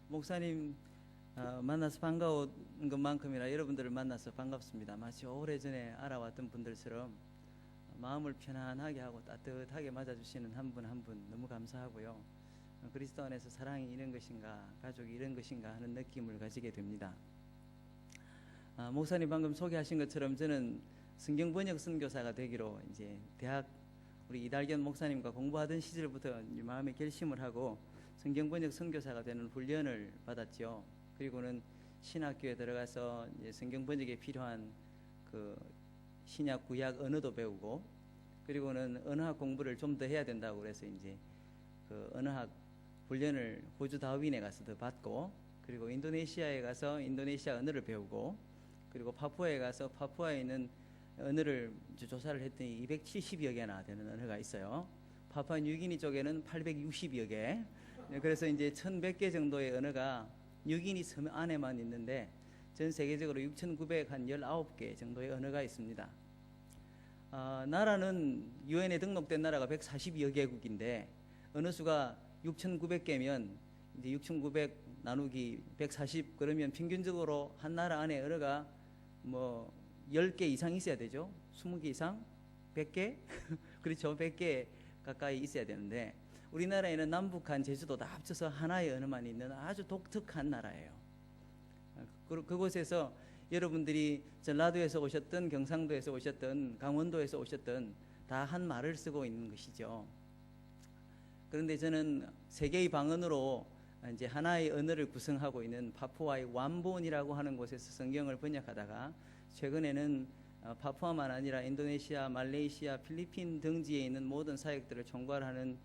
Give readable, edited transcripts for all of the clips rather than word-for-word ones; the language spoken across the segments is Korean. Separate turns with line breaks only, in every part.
목사님 만나서 반가운 것만큼이나 여러분들을 만나서 반갑습니다. 마치 오래전에 알아왔던 분들처럼 마음을 편안하게 하고 따뜻하게 맞아주시는 한 분 한 분 너무 감사하고요. 그리스도 안에서 사랑이 이런 것인가, 가족이 이런 것인가 하는 느낌을 가지게 됩니다. 목사님 방금 소개하신 것처럼 저는 성경 번역 선교사가 되기로 이제 대학 우리 이달견 목사님과 공부하던 시절부터 마음에 결심을 하고 성경 번역 선교사가 되는 훈련을 받았죠. 그리고는 신학교에 들어가서 이제 성경 번역에 필요한 그 신약 구약 언어도 배우고, 그리고는 언어학 공부를 좀 더 해야 된다고 그래서 이제 그 언어학 훈련을 호주 다윈에 가서 더 받고, 그리고 인도네시아에 가서 인도네시아 언어를 배우고, 그리고 파푸아에 가서 파푸아에 있는 언어를 조사를 했더니 270여 개나 되는 언어가 있어요. 파푸아 뉴기니 쪽에는 860여 개. 그래서 이제 1100개 정도의 언어가 뉴기니 섬 안에만 있는데 전 세계적으로 6919개 정도의 언어가 있습니다. 나라는 유엔에 등록된 나라가 140여 개국인데 언어 수가 6,900개면 이제 6,900 나누기 140 그러면 평균적으로 한 나라 안에 언어가 뭐 10개 이상 있어야 되죠. 20개 이상? 100개? 그렇죠. 100개 가까이 있어야 되는데 우리나라에는 남북한 제주도 다 합쳐서 하나의 언어만 있는 아주 독특한 나라예요. 그곳에서 여러분들이 전라도에서 오셨던, 경상도에서 오셨던, 강원도에서 오셨던 다 한 말을 쓰고 있는 것이죠. 그런데 저는 세계의 방언으로 이제 하나의 언어를 구성하고 있는 파푸아의 완본이라고 하는 곳에서 성경을 번역하다가 최근에는 파푸아만 아니라 인도네시아, 말레이시아, 필리핀 등지에 있는 모든 사역들을 총괄하는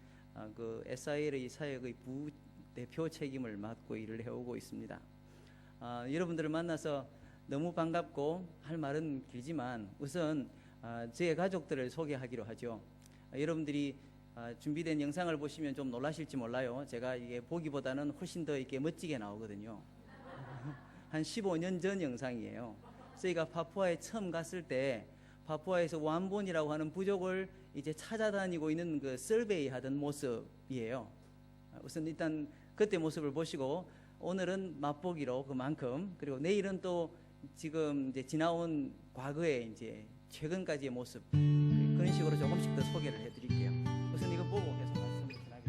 그 SIL의 사역의 부대표 책임을 맡고 일을 해오고 있습니다. 여러분들을 만나서 너무 반갑고 할 말은 길지만 우선 제 가족들을 소개하기로 하죠. 여러분들이 준비된 영상을 보시면 좀 놀라실지 몰라요. 제가 이게 보기보다는 훨씬 더 이렇게 멋지게 나오거든요. 한 15년 전 영상이에요. 저희가 파푸아에 처음 갔을 때 파푸아에서 완본이라고 하는 부족을 이제 찾아다니고 있는 그 서베이 하던 모습이에요. 우선 일단 그때 모습을 보시고 오늘은 맛보기로 그만큼, 그리고 내일은 또 지금 이제 지나온 과거의 이제 최근까지의 모습, 그런 식으로 조금씩 더 소개를 해드릴게요. 우선 이거 보고 계속 말씀을 전하겠습니다.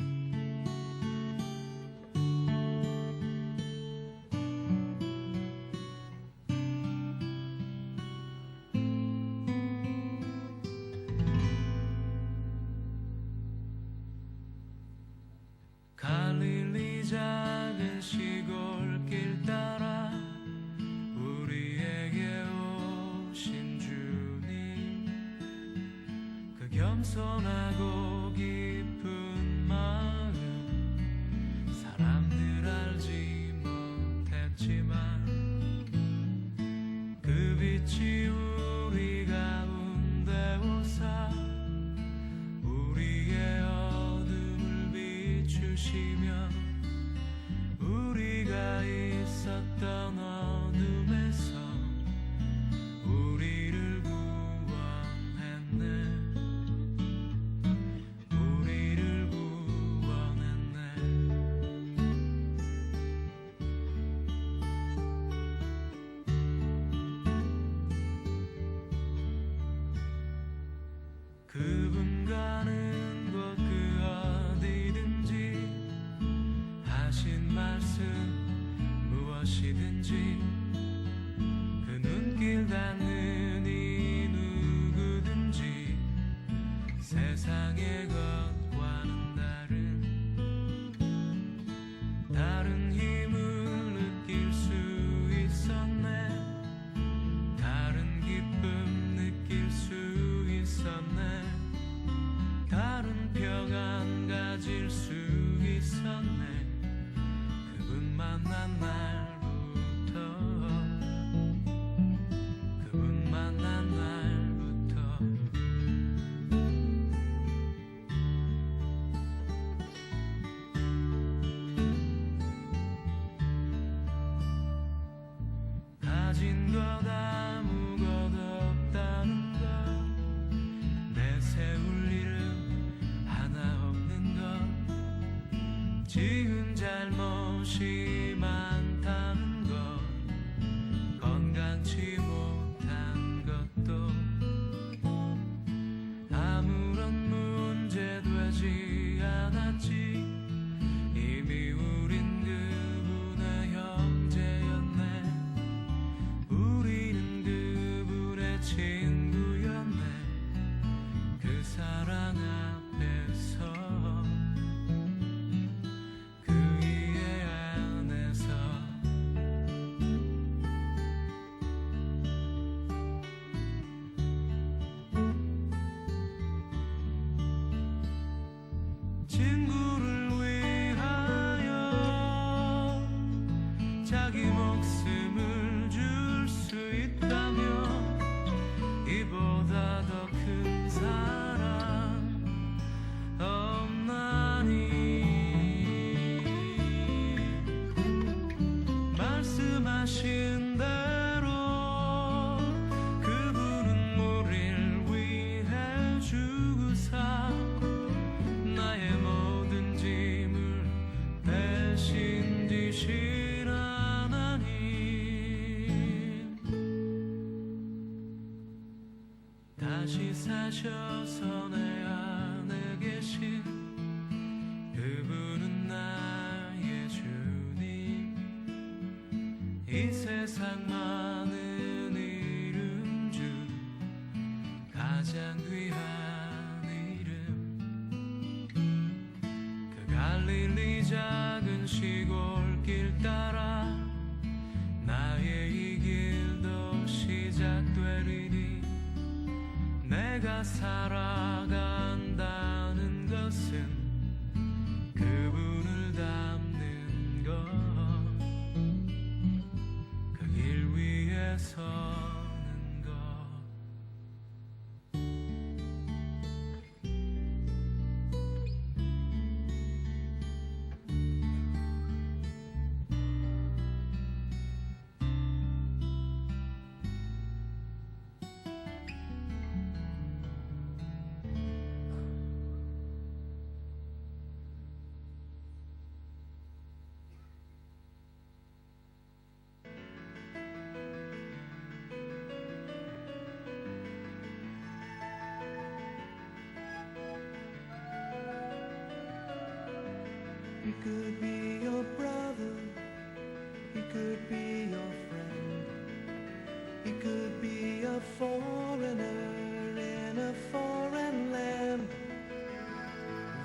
갈릴리 작은 시골길 따라 우리에게 오신 주님, 그 겸손하고 깊은 마음 사람들 알지 못했지만 그 빛이 우리 가운데 오사 우리의 어둠을 비추시며 우리가 있었던 어둠에서 우리를 구원했네. 우리를 구원했네. 그분 가는 곳 그 어디든지 하신 말씀 무엇이든지 그 눈길 닿는 이 누구든지 세상의 것과는 다른 힘을 느낄 수 있었네. 다른 기쁨 느낄 수 있었네. 다른 평안 가질 수 있었네. 그분 만난 날부터, 그분 만난 날부터. 가진 것 아무것도 없다는 것, 내세울 일은 하나 없는 것, 지은 잘못이 많 말씀하신 대로 그분은 우릴 위해 죽으사 나의 모든 짐을 대신 지신 하나님 다시 사셔서 내 안에 계신 그분은 나의 주님 이 세상 많은 이름 중 가장 귀한 이름 그 갈릴리 작은 시골길 따라 나의 이 길도 시작되리니 내가 살아간다는 것은 그분을 닮는 것 그 길 위에 서는 것
He could be your brother, he could be your friend, he could be a foreigner in a foreign land,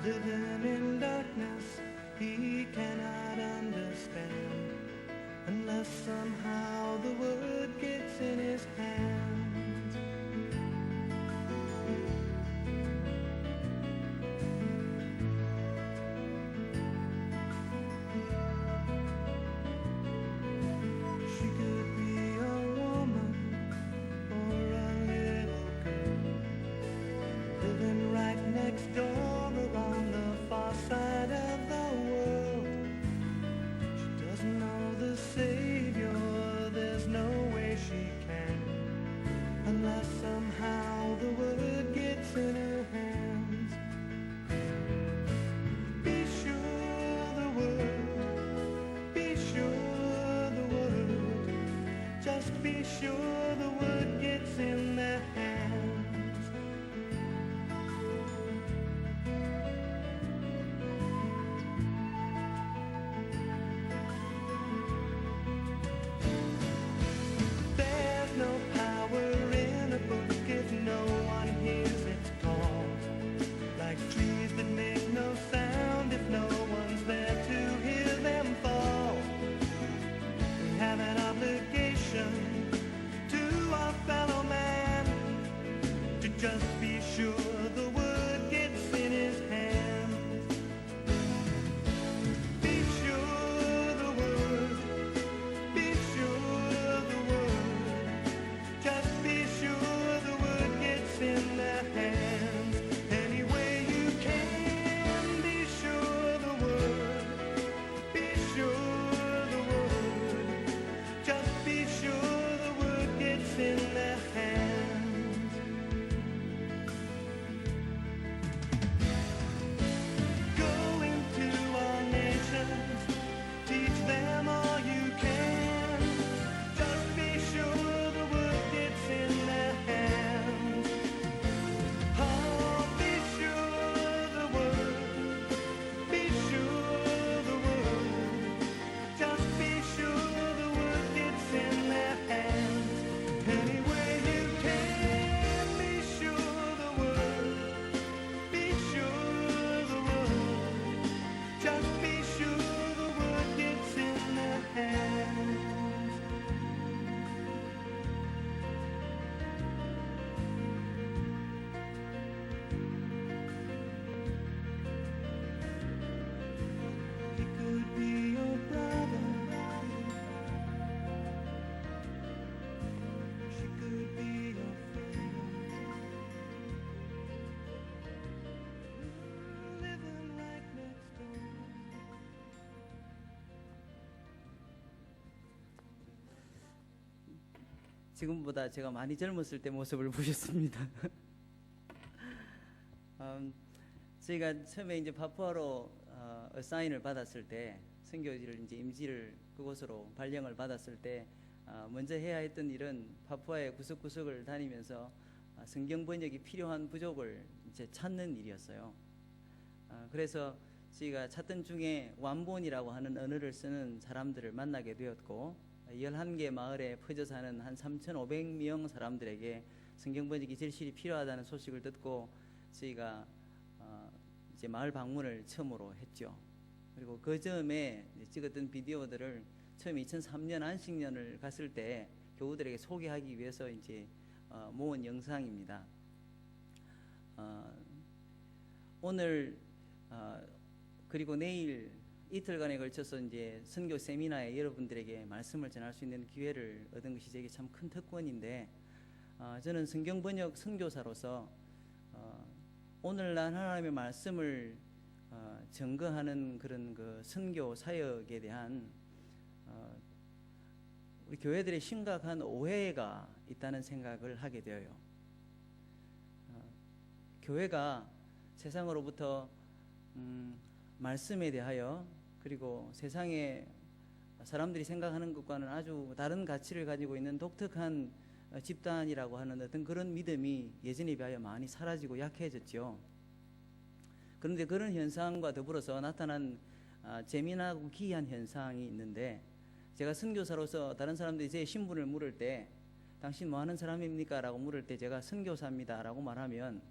living in darkness he cannot understand, unless somehow the word gets in his hands. She could be a woman or a little girl, living right next door or on the far side of the world. She doesn't know the Savior, there's no way she can, unless somehow the word gets in her hands. Be sure the word, be sure the word, just be sure the word gets in their hands. There's no power in a book if no one hears its call, like trees that make no sound if no one's there to hear them fall. We have an obligation to
지금보다 제가 많이 젊었을 때 모습을 보셨습니다. 저희가 처음에 이제 파푸아로 사인을 받았을 때 선교지를 이제 임지를 그곳으로 발령을 받았을 때 먼저 해야 했던 일은 파푸아의 구석구석을 다니면서 성경 번역이 필요한 부족을 이제 찾는 일이었어요. 그래서 저희가 찾던 중에 완본이라고 하는 언어를 쓰는 사람들을 만나게 되었고 11개 마을에 퍼져 사는 한 3,500명 사람들에게 성경 번역이 절실히 필요하다는 소식을 듣고 저희가 이제 마을 방문을 처음으로 했죠. 그리고 그 점에 찍었던 비디오들을 처음 2003년 안식년을 갔을 때 교우들에게 소개하기 위해서 이제 모은 영상입니다. 오늘 그리고 내일 이틀간에 걸쳐서 이제 선교 세미나에 여러분들에게 말씀을 전할 수 있는 기회를 얻은 것이 제게 참 큰 특권인데 저는 성경 번역 선교사로서 오늘날 하나님의 말씀을 증거하는 그런 그 선교 사역에 대한 우리 교회들의 심각한 오해가 있다는 생각을 하게 되어요. 교회가 세상으로부터 말씀에 대하여 그리고 세상에 사람들이 생각하는 것과는 아주 다른 가치를 가지고 있는 독특한 집단이라고 하는 어떤 그런 믿음이 예전에 비하여 많이 사라지고 약해졌죠. 그런데 그런 현상과 더불어서 나타난 재미나고 기이한 현상이 있는데 제가 선교사로서 다른 사람들이 제 신분을 물을 때 당신 뭐 하는 사람입니까? 라고 물을 때 제가 선교사입니다 라고 말하면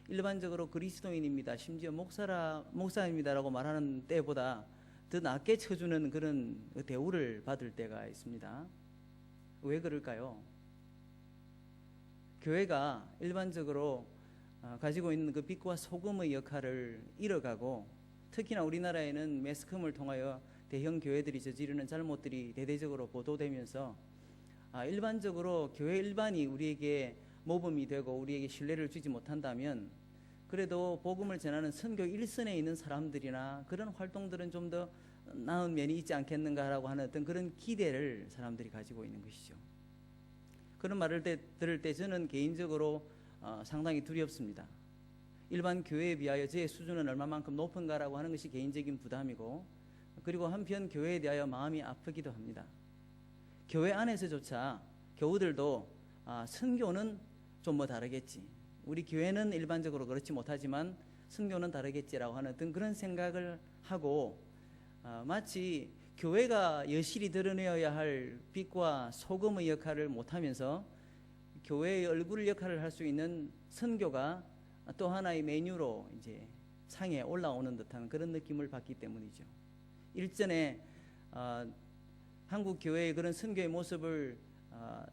일반적으로 그리스도인입니다 심지어 목사입니다 라고 말하는 때보다 더 낮게 쳐주는 그런 대우를 받을 때가 있습니다. 왜 그럴까요? 교회가 일반적으로 가지고 있는 그 빛과 소금의 역할을 잃어가고 특히나 우리나라에는 매스컴을 통하여 대형 교회들이 저지르는 잘못들이 대대적으로 보도되면서 일반적으로 교회 일반이 우리에게 모범이 되고 우리에게 신뢰를 주지 못한다면 그래도 복음을 전하는 선교 일선에 있는 사람들이나 그런 활동들은 좀 더 나은 면이 있지 않겠는가라고 하는 어떤 그런 기대를 사람들이 가지고 있는 것이죠. 그런 말을 들을 때 저는 개인적으로 상당히 두렵습니다. 일반 교회에 비하여 저의 수준은 얼마만큼 높은가라고 하는 것이 개인적인 부담이고 그리고 한편 교회에 대하여 마음이 아프기도 합니다. 교회 안에서조차 교우들도 선교는 좀 뭐 다르겠지. 우리 교회는 일반적으로 그렇지 못하지만 선교는 다르겠지라고 하는 어떤 그런 생각을 하고 마치 교회가 여실히 드러내어야 할 빛과 소금의 역할을 못하면서 교회의 얼굴 역할을 할 수 있는 선교가 또 하나의 메뉴로 이제 상에 올라오는 듯한 그런 느낌을 받기 때문이죠. 일전에 한국 교회의 그런 선교의 모습을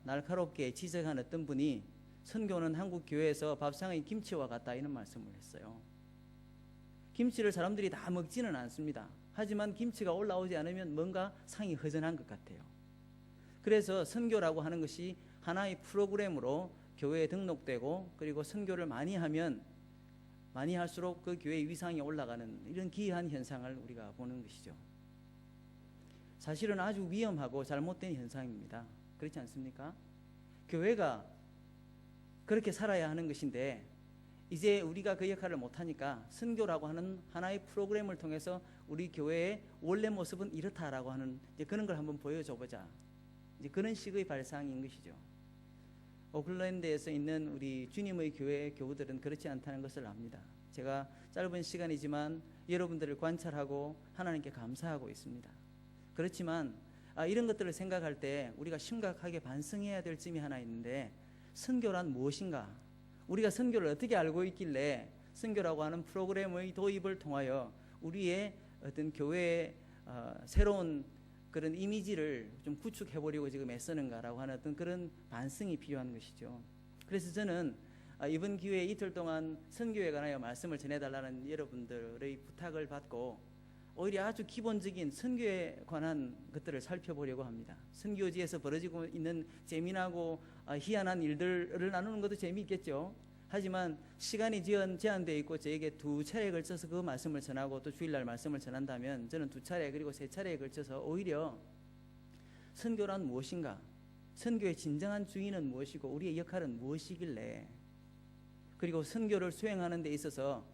날카롭게 지적한 어떤 분이 선교는 한국 교회에서 밥상의 김치와 같다 이런 말씀을 했어요. 김치를 사람들이 다 먹지는 않습니다. 하지만 김치가 올라오지 않으면 뭔가 상이 허전한 것 같아요. 그래서 선교라고 하는 것이 하나의 프로그램으로 교회에 등록되고 그리고 선교를 많이 하면 많이 할수록 그 교회의 위상이 올라가는 이런 기이한 현상을 우리가 보는 것이죠. 사실은 아주 위험하고 잘못된 현상입니다. 그렇지 않습니까? 교회가 그렇게 살아야 하는 것인데 이제 우리가 그 역할을 못하니까 선교라고 하는 하나의 프로그램을 통해서 우리 교회의 원래 모습은 이렇다라고 하는 이제 그런 걸 한번 보여줘보자. 이제 그런 식의 발상인 것이죠. 오클랜드에서 있는 우리 주님의 교회 교우들은 그렇지 않다는 것을 압니다. 제가 짧은 시간이지만 여러분들을 관찰하고 하나님께 감사하고 있습니다. 그렇지만 이런 것들을 생각할 때 우리가 심각하게 반성해야 될 점이 하나 있는데 선교란 무엇인가? 우리가 선교를 어떻게 알고 있길래 선교라고 하는 프로그램의 도입을 통하여 우리의 어떤 교회의 새로운 그런 이미지를 좀 구축해보려고 지금 애쓰는가라고 하는 어떤 그런 반성이 필요한 것이죠. 그래서 저는 이번 기회에 이틀 동안 선교에 관하여 말씀을 전해달라는 여러분들의 부탁을 받고 오히려 아주 기본적인 선교에 관한 것들을 살펴보려고 합니다. 선교지에서 벌어지고 있는 재미나고 희한한 일들을 나누는 것도 재미있겠죠. 하지만 시간이 제한되어 있고 저에게 2차례에 걸쳐서 그 말씀을 전하고 또 주일날 말씀을 전한다면 저는 2차례 그리고 3차례에 걸쳐서 오히려 선교란 무엇인가, 선교의 진정한 주인은 무엇이고 우리의 역할은 무엇이길래, 그리고 선교를 수행하는 데 있어서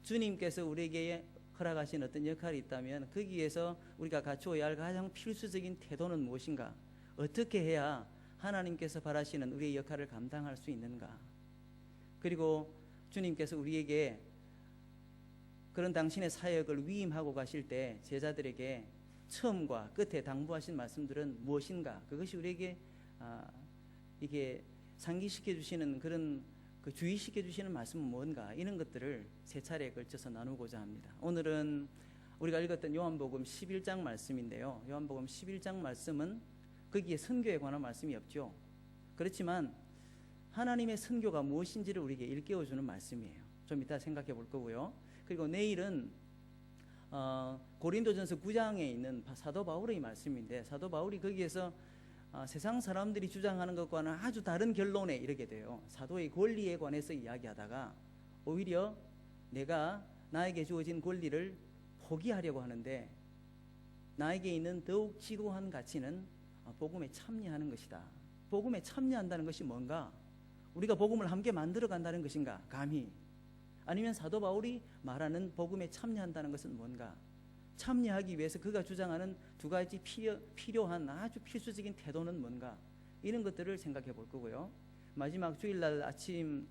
주님께서 우리에게 허락하신 어떤 역할이 있다면 거기에서 우리가 갖추어야 할 가장 필수적인 태도는 무엇인가, 어떻게 해야 하나님께서 바라시는 우리의 역할을 감당할 수 있는가. 그리고 주님께서 우리에게 그런 당신의 사역을 위임하고 가실 때 제자들에게 처음과 끝에 당부하신 말씀들은 무엇인가, 그것이 우리에게 이게 상기시켜 주시는 그런 그 주의시켜 주시는 말씀은 뭔가, 이런 것들을 세 차례에 걸쳐서 나누고자 합니다. 오늘은 우리가 읽었던 요한복음 11장 말씀인데요, 요한복음 11장 말씀은 거기에 선교에 관한 말씀이 없죠. 그렇지만 하나님의 선교가 무엇인지를 우리에게 일깨워주는 말씀이에요. 좀 이따 생각해 볼 거고요. 그리고 내일은 고린도전서 9장에 있는 사도 바울의 말씀인데, 사도 바울이 거기에서 세상 사람들이 주장하는 것과는 아주 다른 결론에 이르게 돼요. 사도의 권리에 관해서 이야기하다가 오히려 내가 나에게 주어진 권리를 포기하려고 하는데, 나에게 있는 더욱 지고한 가치는 복음에 참여하는 것이다. 복음에 참여한다는 것이 뭔가, 우리가 복음을 함께 만들어 간다는 것인가, 감히, 아니면 사도 바울이 말하는 복음에 참여한다는 것은 뭔가, 참여하기 위해서 그가 주장하는 두 가지 필요한 아주 필수적인 태도는 뭔가, 이런 것들을 생각해 볼 거고요. 마지막 주일날 아침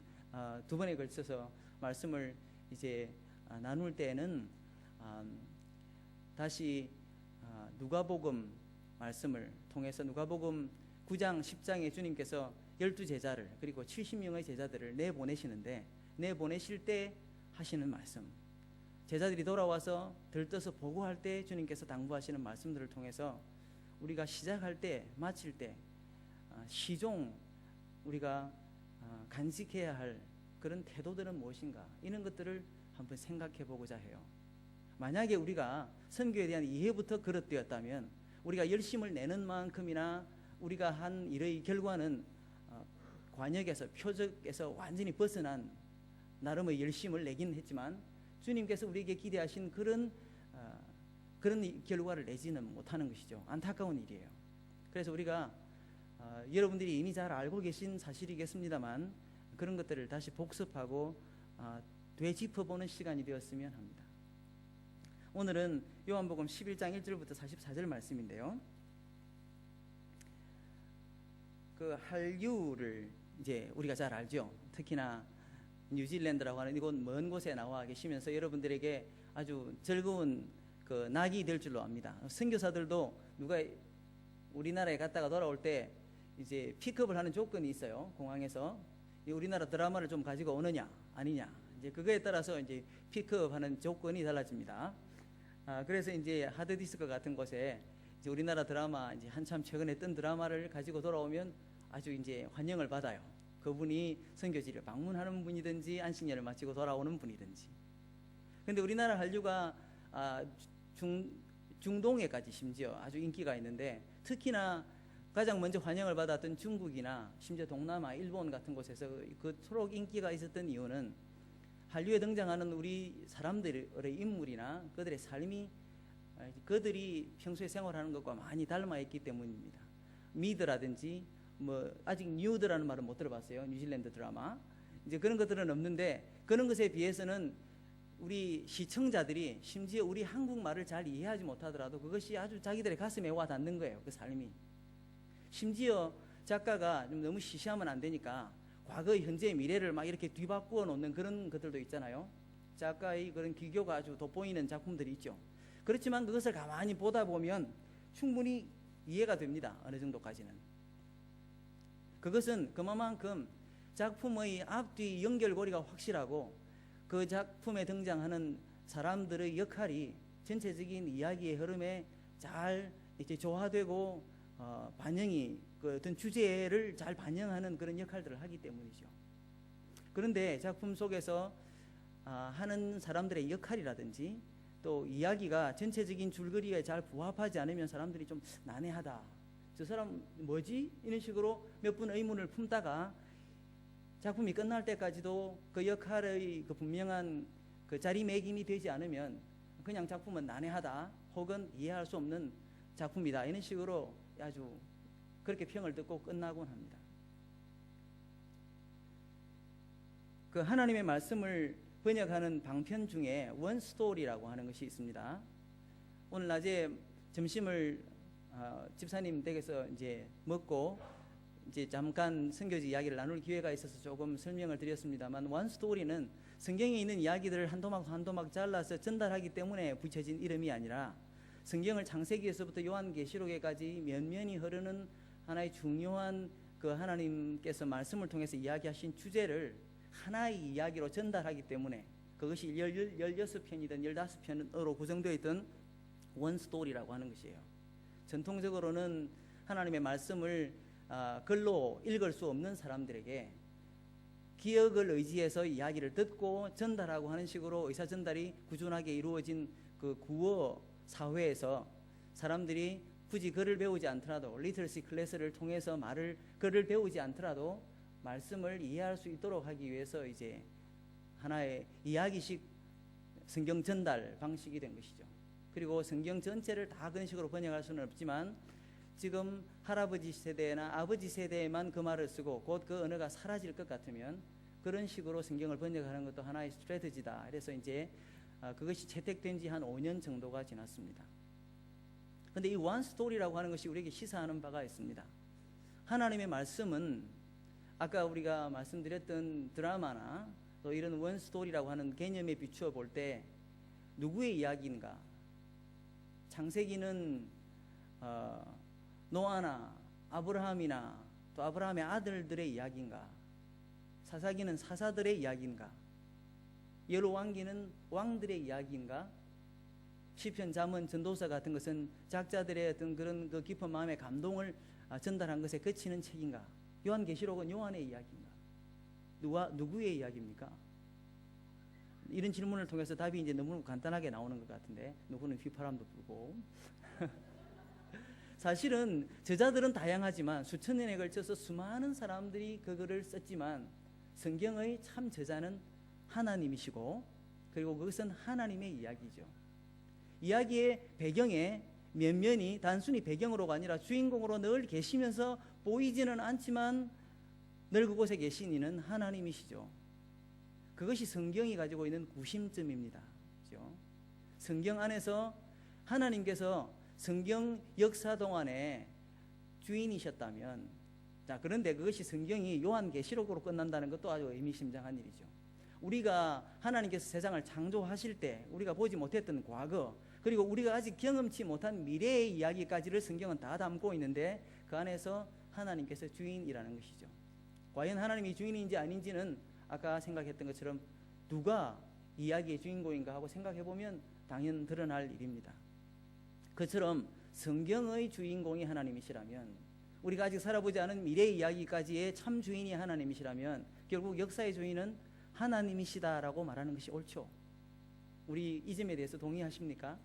두 번에 걸쳐서 말씀을 이제 나눌 때에는 다시 누가복음 말씀을 통해서 누가복음 9장 10장에 주님께서 12제자를 그리고 70명의 제자들을 내보내시는데, 내보내실 때 하시는 말씀, 제자들이 돌아와서 들떠서 보고할 때 주님께서 당부하시는 말씀들을 통해서 우리가 시작할 때 마칠 때 시종 우리가 간직해야 할 그런 태도들은 무엇인가, 이런 것들을 한번 생각해 보고자 해요. 만약에 우리가 선교에 대한 이해부터 그릇되었다면 우리가 열심을 내는 만큼이나 우리가 한 일의 결과는 관역에서, 표적에서 완전히 벗어난 나름의 열심을 내긴 했지만 주님께서 우리에게 기대하신 그런 결과를 내지는 못하는 것이죠. 안타까운 일이에요. 그래서 우리가 여러분들이 이미 잘 알고 계신 사실이겠습니다만 그런 것들을 다시 복습하고 되짚어보는 시간이 되었으면 합니다. 오늘은 요한복음 11장 1절부터 44절 말씀인데요, 그 한류를 이제 우리가 잘 알죠. 특히나 뉴질랜드라고 하는 이곳 먼 곳에 나와 계시면서 여러분들에게 아주 즐거운 그 낙이 될 줄로 압니다. 선교사들도 누가 우리나라에 갔다가 돌아올 때 이제 픽업을 하는 조건이 있어요. 공항에서 우리나라 드라마를 좀 가지고 오느냐 아니냐, 이제 그거에 따라서 이제 픽업하는 조건이 달라집니다. 그래서 이제 하드디스크 같은 곳에 이제 우리나라 드라마, 이제 한참 최근에 뜬 드라마를 가지고 돌아오면 아주 이제 환영을 받아요. 그분이 선교지를 방문하는 분이든지 안식년을 마치고 돌아오는 분이든지. 근데 우리나라 한류가 중동에까지 심지어 아주 인기가 있는데, 특히나 가장 먼저 환영을 받았던 중국이나 심지어 동남아, 일본 같은 곳에서 그토록 인기가 있었던 이유는 한류에 등장하는 우리 사람들의 인물이나 그들의 삶이 그들이 평소에 생활하는 것과 많이 닮아 있기 때문입니다. 미드라든지 아직 뉴드라는 말은 못 들어봤어요. 뉴질랜드 드라마. 이제 그런 것들은 없는데, 그런 것에 비해서는 우리 시청자들이 심지어 우리 한국말을 잘 이해하지 못하더라도 그것이 아주 자기들의 가슴에 와 닿는 거예요. 그 삶이. 심지어 작가가 좀 너무 시시하면 안 되니까 과거, 현재, 미래를 막 이렇게 뒤바꾸어 놓는 그런 것들도 있잖아요. 작가의 그런 기교가 아주 돋보이는 작품들이 있죠. 그렇지만 그것을 가만히 보다 보면 충분히 이해가 됩니다. 어느 정도까지는. 그것은 그만큼 작품의 앞뒤 연결고리가 확실하고 그 작품에 등장하는 사람들의 역할이 전체적인 이야기의 흐름에 잘 이제 조화되고 반영이 그 어떤 주제를 잘 반영하는 그런 역할들을 하기 때문이죠. 그런데 작품 속에서 하는 사람들의 역할이라든지 또 이야기가 전체적인 줄거리에 잘 부합하지 않으면 사람들이 좀 난해하다, 저 사람 뭐지? 이런 식으로 몇 분 의문을 품다가 작품이 끝날 때까지도 그 역할의 그 분명한 그 자리매김이 되지 않으면 그냥 작품은 난해하다 혹은 이해할 수 없는 작품이다, 이런 식으로 아주 그렇게 평을 듣고 끝나곤 합니다. 그 하나님의 말씀을 번역하는 방편 중에 원 스토리라고 하는 것이 있습니다. 오늘 낮에 점심을 집사님 댁에서 이제 먹고 이제 잠깐 선교지 이야기를 나눌 기회가 있어서 조금 설명을 드렸습니다만, 원 스토리는 성경에 있는 이야기들을 한 도막 한 도막 잘라서 전달하기 때문에 붙여진 이름이 아니라 성경을 창세기에서부터 요한계시록에까지 면면이 흐르는 하나의 중요한 그 하나님께서 말씀을 통해서 이야기하신 주제를 하나의 이야기로 전달하기 때문에 그것이 16편이든 15편으로 구성되어 있던 원 스토리라고 하는 것이에요. 전통적으로는 하나님의 말씀을 글로 읽을 수 없는 사람들에게 기억을 의지해서 이야기를 듣고 전달하고 하는 식으로 의사 전달이 꾸준하게 이루어진 그 구어 사회에서 사람들이 굳이 글을 배우지 않더라도 리터러시 클래스를 통해서 글을 배우지 않더라도 말씀을 이해할 수 있도록 하기 위해서 이제 하나의 이야기식 성경 전달 방식이 된 것이죠. 그리고 성경 전체를 다 그런 식으로 번역할 수는 없지만 지금 할아버지 세대나 아버지 세대에만 그 말을 쓰고 곧 그 언어가 사라질 것 같으면 그런 식으로 성경을 번역하는 것도 하나의 스트래티지다. 그래서 이제 그것이 채택된 지 한 5년 정도가 지났습니다. 그런데 이 원 스토리라고 하는 것이 우리에게 시사하는 바가 있습니다. 하나님의 말씀은 아까 우리가 말씀드렸던 드라마나 또 이런 원 스토리라고 하는 개념에 비추어 볼 때 누구의 이야기인가? 창세기는 노아나 아브라함이나 또 아브라함의 아들들의 이야기인가? 사사기는 사사들의 이야기인가? 열왕기는 왕들의 이야기인가? 시편, 잠언, 전도서 같은 것은 작자들의 어떤 그런 그 깊은 마음의 감동을 전달한 것에 그치는 책인가? 요한계시록은 요한의 이야기인가? 누구의 이야기입니까? 이런 질문을 통해서 답이 이제 너무 간단하게 나오는 것 같은데 누구는 휘파람도 불고 사실은 저자들은 다양하지만 수천 년에 걸쳐서 수많은 사람들이 그 글을 썼지만 성경의 참 저자는 하나님이시고 그리고 그것은 하나님의 이야기죠. 이야기의 배경에 면면이 단순히 배경으로가 아니라 주인공으로 늘 계시면서 보이지는 않지만 늘 그곳에 계신 이는 하나님이시죠. 그것이 성경이 가지고 있는 구심점입니다. 그렇죠? 성경 안에서 하나님께서 성경 역사 동안에 주인이셨다면, 자, 그런데 그것이 성경이 요한계시록으로 끝난다는 것도 아주 의미심장한 일이죠. 우리가 하나님께서 세상을 창조하실 때 우리가 보지 못했던 과거, 그리고 우리가 아직 경험치 못한 미래의 이야기까지를 성경은 다 담고 있는데 그 안에서 하나님께서 주인이라는 것이죠. 과연 하나님이 주인인지 아닌지는 아까 생각했던 것처럼 누가 이야기의 주인공인가 하고 생각해보면 당연 드러날 일입니다. 그처럼 성경의 주인공이 하나님이시라면, 우리가 아직 살아보지 않은 미래의 이야기까지의 참 주인이 하나님이시라면 결국 역사의 주인은 하나님이시다라고 말하는 것이 옳죠. 우리 이 점에 대해서 동의하십니까?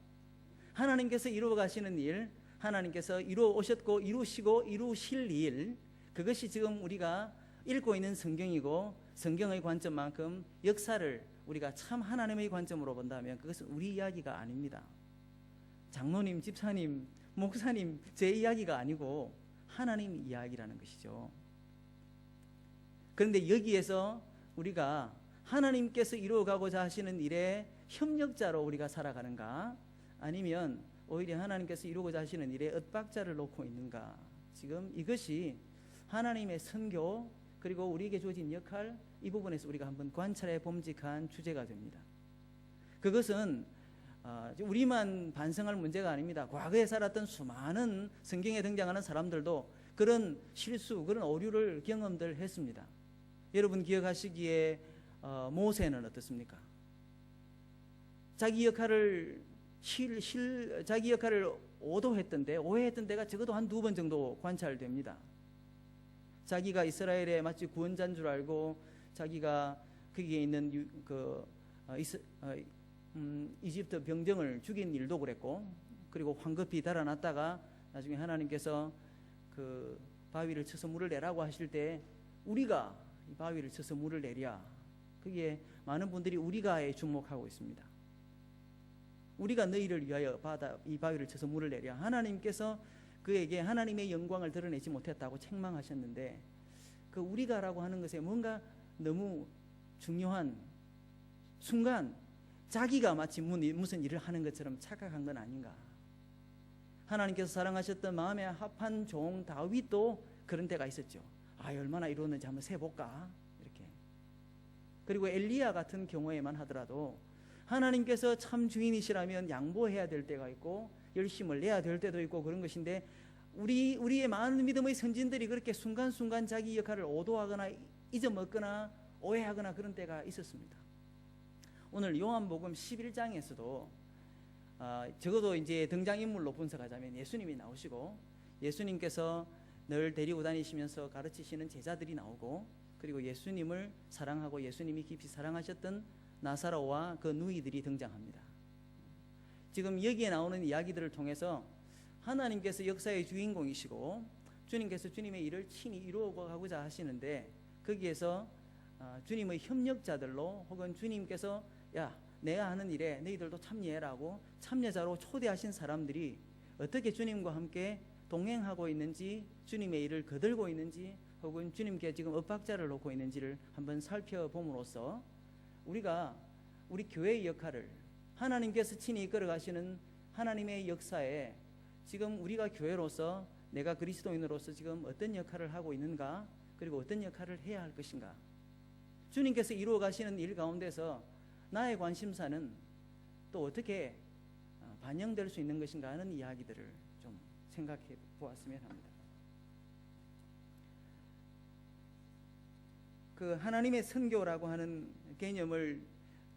하나님께서 이루어 가시는 일, 하나님께서 이루어 오셨고 이루시고 이루실 일, 그것이 지금 우리가 읽고 있는 성경이고 성경의 관점만큼 역사를 우리가 참 하나님의 관점으로 본다면 그것은 우리 이야기가 아닙니다. 장로님, 집사님, 목사님 제 이야기가 아니고 하나님 이야기라는 것이죠. 그런데 여기에서 우리가 하나님께서 이루어가고자 하시는 일에 협력자로 우리가 살아가는가, 아니면 오히려 하나님께서 이루고자 하시는 일에 엇박자를 놓고 있는가, 지금 이것이 하나님의 선교 그리고 우리에게 주어진 역할, 이 부분에서 우리가 한번 관찰해 봄직한 주제가 됩니다. 그것은 우리만 반성할 문제가 아닙니다. 과거에 살았던 수많은 성경에 등장하는 사람들도 그런 실수, 그런 오류를 경험들 했습니다. 여러분 기억하시기에 모세는 어떻습니까? 자기 역할을 오해했던 데가 적어도 한 2번 정도 관찰됩니다. 자기가 이스라엘의 마치 구원자인 줄 알고 자기가 거기에 있는 이집트 병정을 죽인 일도 그랬고, 그리고 황급히 달아났다가 나중에 하나님께서 그 바위를 쳐서 물을 내라고 하실 때 우리가 이 바위를 쳐서 물을 내랴, 거기에 많은 분들이 우리가에 주목하고 있습니다. 우리가 너희를 위하여 이 바위를 쳐서 물을 내랴. 하나님께서 그에게 하나님의 영광을 드러내지 못했다고 책망하셨는데, 그 우리가라고 하는 것에 뭔가 너무 중요한 순간 자기가 마치 무슨 일을 하는 것처럼 착각한 건 아닌가. 하나님께서 사랑하셨던 마음에 합한 종 다윗도 그런 때가 있었죠. 얼마나 이루었는지 한번 세볼까 이렇게. 그리고 엘리야 같은 경우에만 하더라도 하나님께서 참 주인이시라면 양보해야 될 때가 있고 열심을 내야 될 때도 있고 그런 것인데, 우리의 많은 믿음의 선진들이 그렇게 순간순간 자기 역할을 오도하거나 잊어먹거나 오해하거나 그런 때가 있었습니다. 오늘 요한복음 11장에서도 적어도 이제 등장인물로 분석하자면 예수님이 나오시고, 예수님께서 늘 데리고 다니시면서 가르치시는 제자들이 나오고, 그리고 예수님을 사랑하고 예수님이 깊이 사랑하셨던 나사로와 그 누이들이 등장합니다. 지금 여기에 나오는 이야기들을 통해서 하나님께서 역사의 주인공이시고 주님께서 주님의 일을 친히 이루어가고자 하시는데, 거기에서 주님의 협력자들로, 혹은 주님께서 야 내가 하는 일에 너희들도 참여해라고 참여자로 초대하신 사람들이 어떻게 주님과 함께 동행하고 있는지, 주님의 일을 거들고 있는지, 혹은 주님께 지금 엇박자를 놓고 있는지를 한번 살펴봄으로써 우리가 우리 교회의 역할을, 하나님께서 친히 이끌어 가시는 하나님의 역사에 지금 우리가 교회로서, 내가 그리스도인으로서 지금 어떤 역할을 하고 있는가, 그리고 어떤 역할을 해야 할 것인가, 주님께서 이루어 가시는 일 가운데서 나의 관심사는 또 어떻게 반영될 수 있는 것인가 하는 이야기들을 좀 생각해 보았으면 합니다. 그 하나님의 선교라고 하는 개념을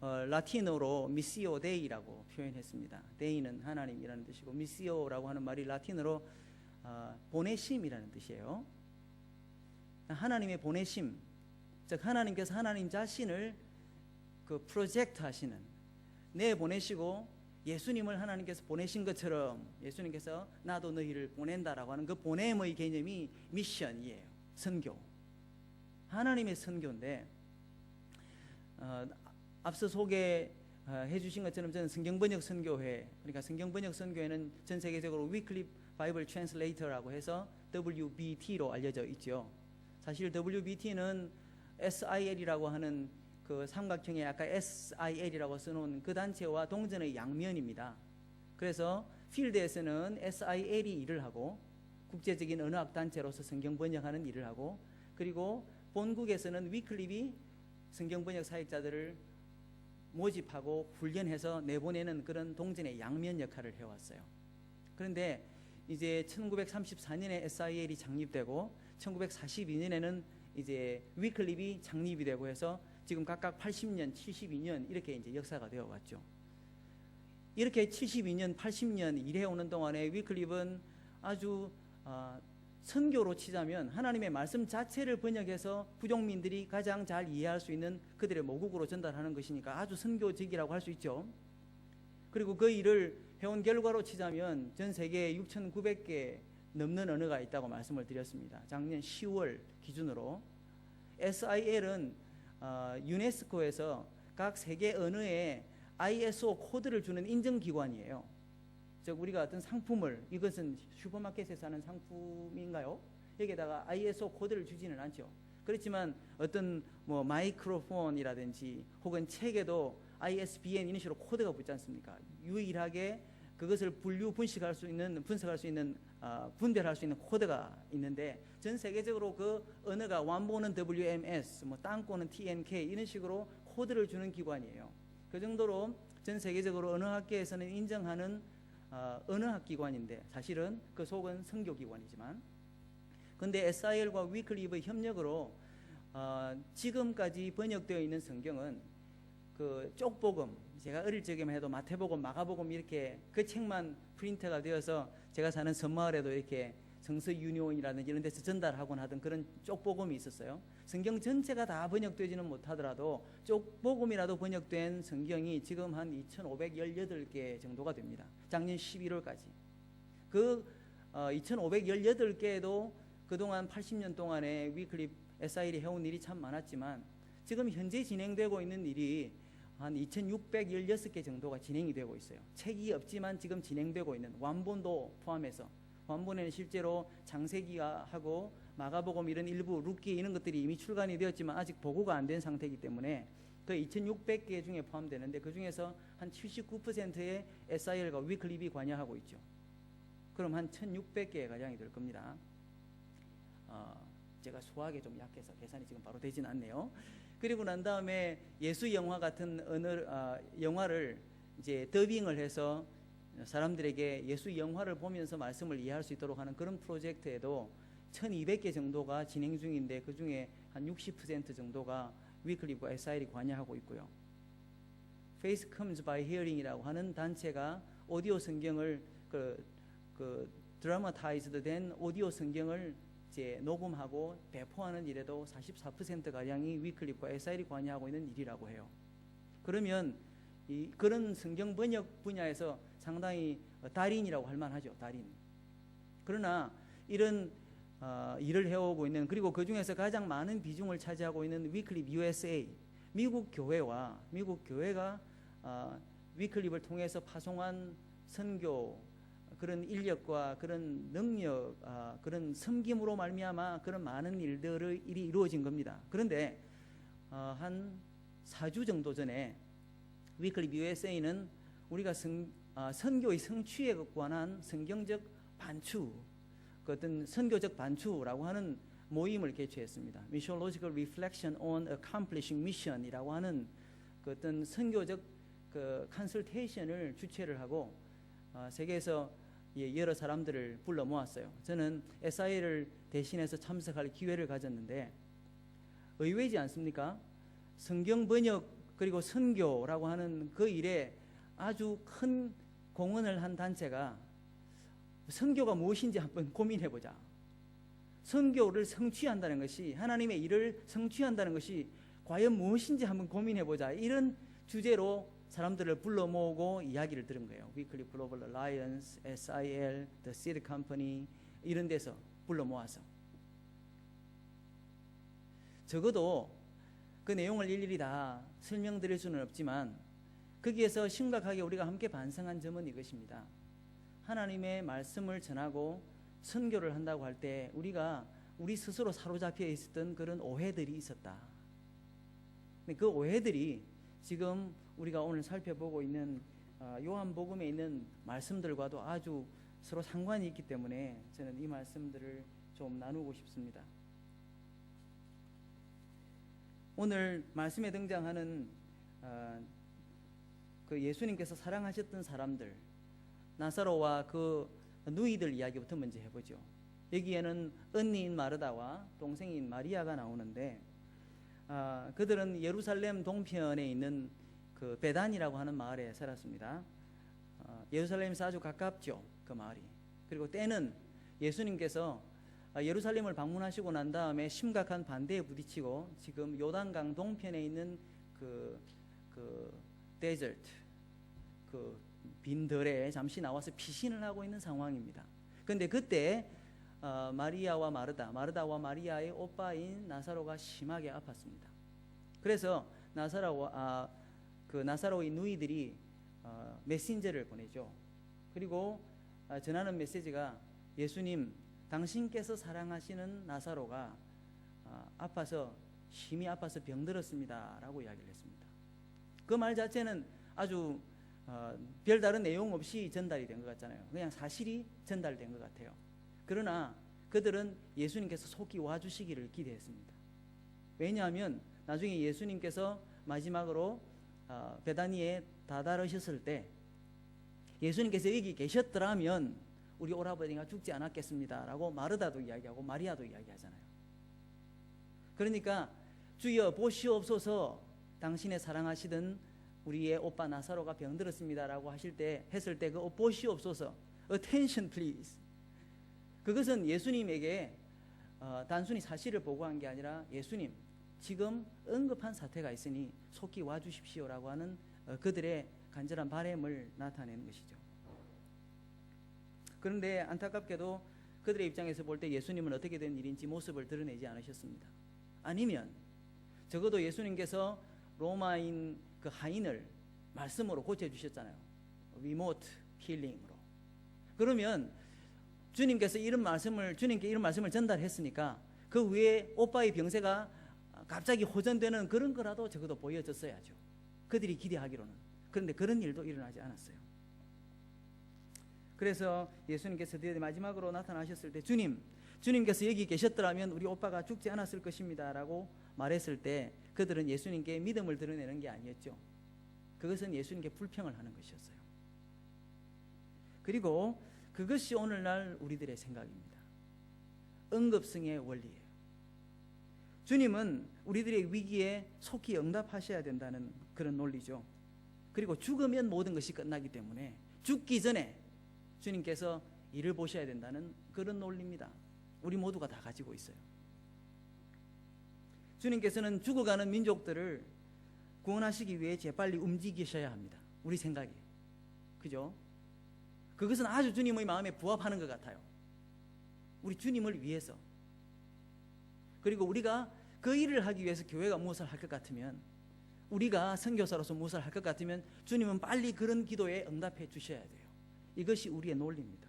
라틴어로 미시오 데이라고 표현했습니다. 데이는 하나님이라는 뜻이고, 미시오라고 하는 말이 라틴어로 보내심이라는 뜻이에요. 하나님의 보내심, 즉 하나님께서 하나님 자신을 그 프로젝트 하시는, 내보내시고 예수님을 하나님께서 보내신 것처럼 예수님께서 나도 너희를 보낸다라고 하는 그 보냄의 개념이 미션이에요. 선교, 하나님의 선교인데, 앞서 소개해 주신 것처럼 저는 성경번역 선교회, 그러니까 성경번역 선교회는 전 세계적으로 위클리 바이블 트랜슬레이터라고 해서 WBT로 알려져 있죠. 사실 WBT는 SIL이라고 하는 그 삼각형에 아까 SIL이라고 써놓은 그 단체와 동전의 양면입니다. 그래서 필드에서는 SIL이 일을 하고, 국제적인 언어학 단체로서 성경 번역하는 일을 하고, 그리고 본국에서는 위클립이 성경 번역 사역자들을 모집하고 훈련해서 내보내는 그런 동전의 양면 역할을 해왔어요. 그런데 이제 1934년에 SIL이 창립되고 1942년에는 이제 위클립이 창립이 되고 해서 지금 각각 80년, 72년 이렇게 이제 역사가 되어 왔죠. 이렇게 72년, 80년 일해오는 동안에 위클립은 아주 선교로 치자면 하나님의 말씀 자체를 번역해서 부족민들이 가장 잘 이해할 수 있는 그들의 모국으로 전달하는 것이니까 아주 선교적이라고 할 수 있죠. 그리고 그 일을 해온 결과로 치자면 전 세계에 6,900개 넘는 언어가 있다고 말씀을 드렸습니다. 작년 10월 기준으로. SIL은 유네스코에서 각 세계 언어에 ISO 코드를 주는 인증기관이에요. 즉 우리가 어떤 상품을, 이것은 슈퍼마켓에서 하는 상품인가요? 여기에다가 ISO 코드를 주지는 않죠. 그렇지만 어떤 뭐 마이크로폰이라든지 혹은 책에도 ISBN 이런 식으로 코드가 붙지 않습니까? 유일하게 그것을 분석할 수 있는 분별할 수 있는 코드가 있는데, 전 세계적으로 그 언어가 완보는 WMS, 뭐 땅꼬는 TNK 이런 식으로 코드를 주는 기관이에요. 그 정도로 전 세계적으로 언어학계에서는 인정하는 언어학 기관인데, 사실은 그 속은 선교 기관이지만, 근데 SIL과 위클립의 협력으로 지금까지 번역되어 있는 성경은 그 쪽복음, 제가 어릴 적에만 해도 마태복음, 마가복음 이렇게 그 책만 프린트가 되어서 제가 사는 섬마을에도 이렇게 성서유니온이라든지 이런 데서 전달하곤 하던 그런 쪽복음이 있었어요. 성경 전체가 다 번역되지는 못하더라도 쪽복음이라도 번역된 성경이 지금 한 2,518개 정도가 됩니다. 작년 11월까지. 그 2,518개도 그동안 80년 동안에 위클립 SIL이 해온 일이 참 많았지만, 지금 현재 진행되고 있는 일이 한 2,616개 정도가 진행이 되고 있어요. 책이 없지만 지금 진행되고 있는, 완본도 포함해서 요한복음에는 실제로 창세기하고 마가복음 이런 일부 룻기 이런 것들이 이미 출간이 되었지만 아직 보고가 안 된 상태이기 때문에 거의 2,600개 중에 포함되는데 그 중에서 한 79%의 SIL과 위클립이 관여하고 있죠. 그럼 한 1,600개 가량이 될 겁니다. 제가 수학에 좀 약해서 계산이 지금 바로 되진 않네요. 그리고 난 다음에 예수 영화 같은 영화를 이제 더빙을 해서 사람들에게 예수 영화를 보면서 말씀을 이해할 수 있도록 하는 그런 프로젝트에도 1,200개 정도가 진행 중인데 그 중에 한 60% 정도가 위클립과 SIL이 관여하고 있고요. Faith Comes by Hearing이라고 하는 단체가 오디오 성경을 드라마타이즈드 된 오디오 성경을 이제 녹음하고 배포하는 일에도 44% 가량이 위클립과 SIL이 관여하고 있는 일이라고 해요. 그러면 그런 성경 번역 분야에서 상당히 달인이라고 할 만하죠. 달인. 그러나 이런 일을 해오고 있는, 그리고 그 중에서 가장 많은 비중을 차지하고 있는 위클립 USA, 미국 교회가 위클립을 통해서 파송한 선교, 그런 인력과 그런 능력, 그런 섬김으로 말미암아 그런 많은 일이 이루어진 겁니다. 그런데 한 4주 정도 전에 위클립 USA는 우리가 선교의 성취에 관한 성경적 반추, 그 어떤 선교적 반추라고 하는 모임을 개최했습니다. Missiological Reflection on Accomplishing Mission이라고 하는 그 어떤 선교적 그 컨설테이션을 주최를 하고 세계에서 여러 사람들을 불러 모았어요. 저는 SI를 대신해서 참석할 기회를 가졌는데 의외지 않습니까? 성경 번역 그리고 선교라고 하는 그 일에 아주 큰 공헌을 한 단체가 선교가 무엇인지 한번 고민해보자. 선교를 성취한다는 것이, 하나님의 일을 성취한다는 것이 과연 무엇인지 한번 고민해보자. 이런 주제로 사람들을 불러 모으고 이야기를 들은 거예요. 위클립 글로벌 얼라이언스, SIL, The Seed Company 이런 데서 불러 모아서. 적어도 그 내용을 일일이 다 설명드릴 수는 없지만 거기에서 심각하게 우리가 함께 반성한 점은 이것입니다. 하나님의 말씀을 전하고 선교를 한다고 할 때 우리가 우리 스스로 사로잡혀 있었던 그런 오해들이 있었다. 그 오해들이 지금 우리가 오늘 살펴보고 있는 요한복음에 있는 말씀들과도 아주 서로 상관이 있기 때문에 저는 이 말씀들을 좀 나누고 싶습니다. 오늘 말씀에 등장하는 그 예수님께서 사랑하셨던 사람들, 나사로와 그 누이들 이야기부터 먼저 해보죠. 여기에는 언니인 마르다와 동생인 마리아가 나오는데 그들은 예루살렘 동편에 있는 그 베단이라고 하는 마을에 살았습니다. 예루살렘에서 아주 가깝죠, 그 마을이. 그리고 때는 예수님께서 예루살렘을 방문하시고 난 다음에 심각한 반대에 부딪히고 지금 요단강 동편에 있는 그 데저트, 그 빈들에 잠시 나와서 피신을 하고 있는 상황입니다. 그런데 그때 마리아와 마르다와 마리아의 오빠인 나사로가 심하게 아팠습니다. 그래서 나사로의 누이들이 메신저를 보내죠. 그리고 전하는 메시지가 예수님, 당신께서 사랑하시는 나사로가 아파서 심히 아파서 병들었습니다 라고 이야기를 했습니다. 그 말 자체는 아주 별다른 내용 없이 전달이 된 것 같잖아요. 그냥 사실이 전달된 것 같아요. 그러나 그들은 예수님께서 속히 와주시기를 기대했습니다. 왜냐하면 나중에 예수님께서 마지막으로 베다니에 다다르셨을 때 예수님께서 여기 계셨더라면 우리 오라버니가 죽지 않았겠습니다 라고 마르다도 이야기하고 마리아도 이야기하잖아요. 그러니까 주여 보시옵소서, 당신의 사랑하시던 우리의 오빠 나사로가 병들었습니다 라고 했을 때 그 보시옵소서, attention please, 그것은 예수님에게 단순히 사실을 보고한 게 아니라 예수님, 지금 응급한 사태가 있으니 속히 와주십시오라고 하는 그들의 간절한 바람을 나타내는 것이죠. 그런데 안타깝게도 그들의 입장에서 볼 때 예수님은 어떻게 된 일인지 모습을 드러내지 않으셨습니다. 아니면 적어도 예수님께서 로마인 그 하인을 말씀으로 고쳐주셨잖아요. 리모트 힐링으로. 그러면 주님께 이런 말씀을 전달했으니까 그 위에 오빠의 병세가 갑자기 호전되는 그런 거라도 적어도 보여졌어야죠. 그들이 기대하기로는. 그런데 그런 일도 일어나지 않았어요. 그래서 예수님께서 드디어 마지막으로 나타나셨을 때 주님께서 여기 계셨더라면 우리 오빠가 죽지 않았을 것입니다 라고 말했을 때 그들은 예수님께 믿음을 드러내는 게 아니었죠. 그것은 예수님께 불평을 하는 것이었어요. 그리고 그것이 오늘날 우리들의 생각입니다. 응급성의 원리예요. 주님은 우리들의 위기에 속히 응답하셔야 된다는 그런 논리죠. 그리고 죽으면 모든 것이 끝나기 때문에 죽기 전에 주님께서 일을 보셔야 된다는 그런 논리입니다. 우리 모두가 다 가지고 있어요. 주님께서는 죽어가는 민족들을 구원하시기 위해 재빨리 움직이셔야 합니다. 우리 생각에. 그죠? 그것은 아주 주님의 마음에 부합하는 것 같아요. 우리 주님을 위해서. 그리고 우리가 그 일을 하기 위해서 교회가 무엇을 할 것 같으면, 우리가 선교사로서 무엇을 할 것 같으면 주님은 빨리 그런 기도에 응답해 주셔야 돼요. 이것이 우리의 논리입니다.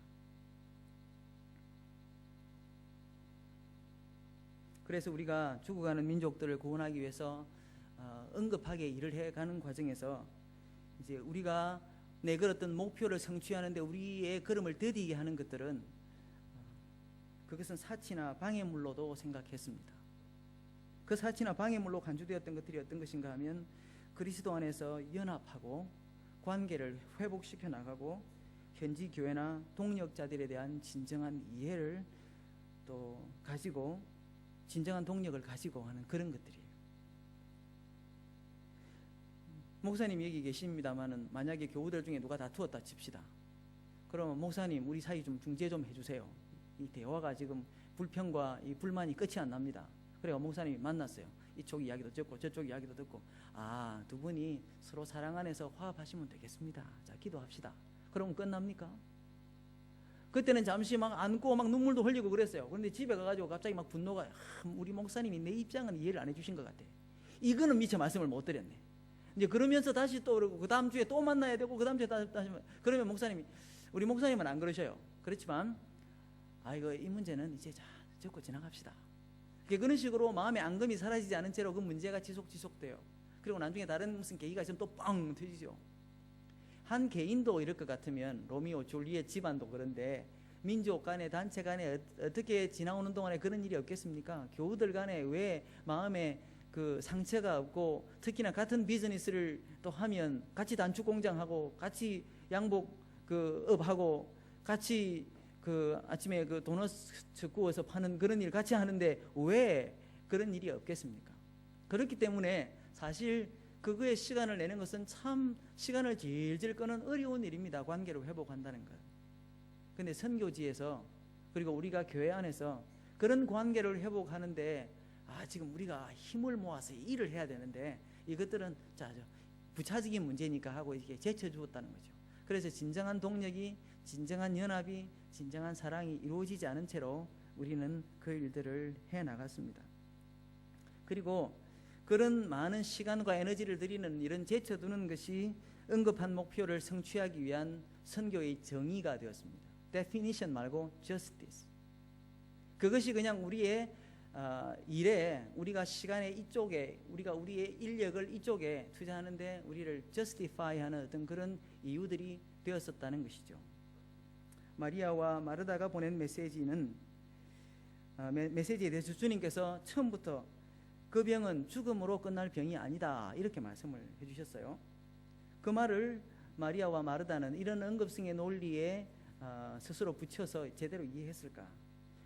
그래서 우리가 죽어가는 민족들을 구원하기 위해서 응급하게 일을 해가는 과정에서 이제 우리가 내걸었던 목표를 성취하는데 우리의 걸음을 더디게 하는 것들은 그것은 사치나 방해물로도 생각했습니다. 그 사치나 방해물로 간주되었던 것들이 어떤 것인가 하면 그리스도 안에서 연합하고 관계를 회복시켜 나가고 현지 교회나 동력자들에 대한 진정한 이해를 또 가지고 진정한 동력을 가지고 하는 그런 것들이에요. 목사님이 여기 계십니다마는 만약에 교우들 중에 누가 다투었다 칩시다. 그러면 목사님 우리 사이 좀 중재 좀 해주세요. 이 대화가 지금 불평과 이 불만이 끝이 안 납니다. 그래서 목사님이 만났어요. 이쪽 이야기도 듣고 저쪽 이야기도 듣고 두 분이 서로 사랑 안에서 화합하시면 되겠습니다. 자 기도합시다. 그러면 끝납니까? 그때는 잠시 막 안고 막 눈물도 흘리고 그랬어요. 그런데 집에 가가지고 갑자기 막 분노가 우리 목사님이 내 입장은 이해를 안 해주신 것 같아. 이거는 미처 말씀을 못 드렸네. 이제 그러면서 다시 또 그러고 그 다음 주에 또 만나야 되고 그 다음 주에 다시 그러면 우리 목사님은 안 그러셔요. 그렇지만 이 문제는 이제 접고 지나갑시다. 그런 식으로 마음의 앙금이 사라지지 않은 채로 그 문제가 지속돼요. 그리고 나중에 다른 무슨 계기가 있으면 또 빵 터지죠. 한 개인도 이럴 것 같으면 로미오 줄리엣 집안도 그런데 민족 간에 단체 간에 어떻게 지나오는 동안에 그런 일이 없겠습니까? 교우들 간에 왜 마음에 그 상처가 없고 특히나 같은 비즈니스를 또 하면 같이 단축 공장하고 같이 양복 업하고 같이 아침에 도넛 구워서 파는 그런 일 같이 하는데 왜 그런 일이 없겠습니까? 그렇기 때문에 사실 그거에 시간을 내는 것은 참 시간을 질질 끄는 어려운 일입니다. 관계를 회복한다는 것. 근데 선교지에서 그리고 우리가 교회 안에서 그런 관계를 회복하는데 지금 우리가 힘을 모아서 일을 해야 되는데 이것들은 부차적인 문제니까 하고 이렇게 제쳐주었다는 거죠. 그래서 진정한 동력이, 진정한 연합이, 진정한 사랑이 이루어지지 않은 채로 우리는 그 일들을 해나갔습니다. 그리고 그런 많은 시간과 에너지를 들이는 이런 제쳐두는 것이 응급한 목표를 성취하기 위한 선교의 정의가 되었습니다. definition 말고 justice. 그것이 그냥 우리의 일에 우리가 시간의 이쪽에 우리가 우리의 인력을 이쪽에 투자하는데 우리를 justify하는 어떤 그런 이유들이 되었었다는 것이죠. 마리아와 마르다가 보낸 메시지에 대해서 주님께서 처음부터 그 병은 죽음으로 끝날 병이 아니다 이렇게 말씀을 해주셨어요. 그 말을 마리아와 마르다는 이런 응급성의 논리에 스스로 붙여서 제대로 이해했을까?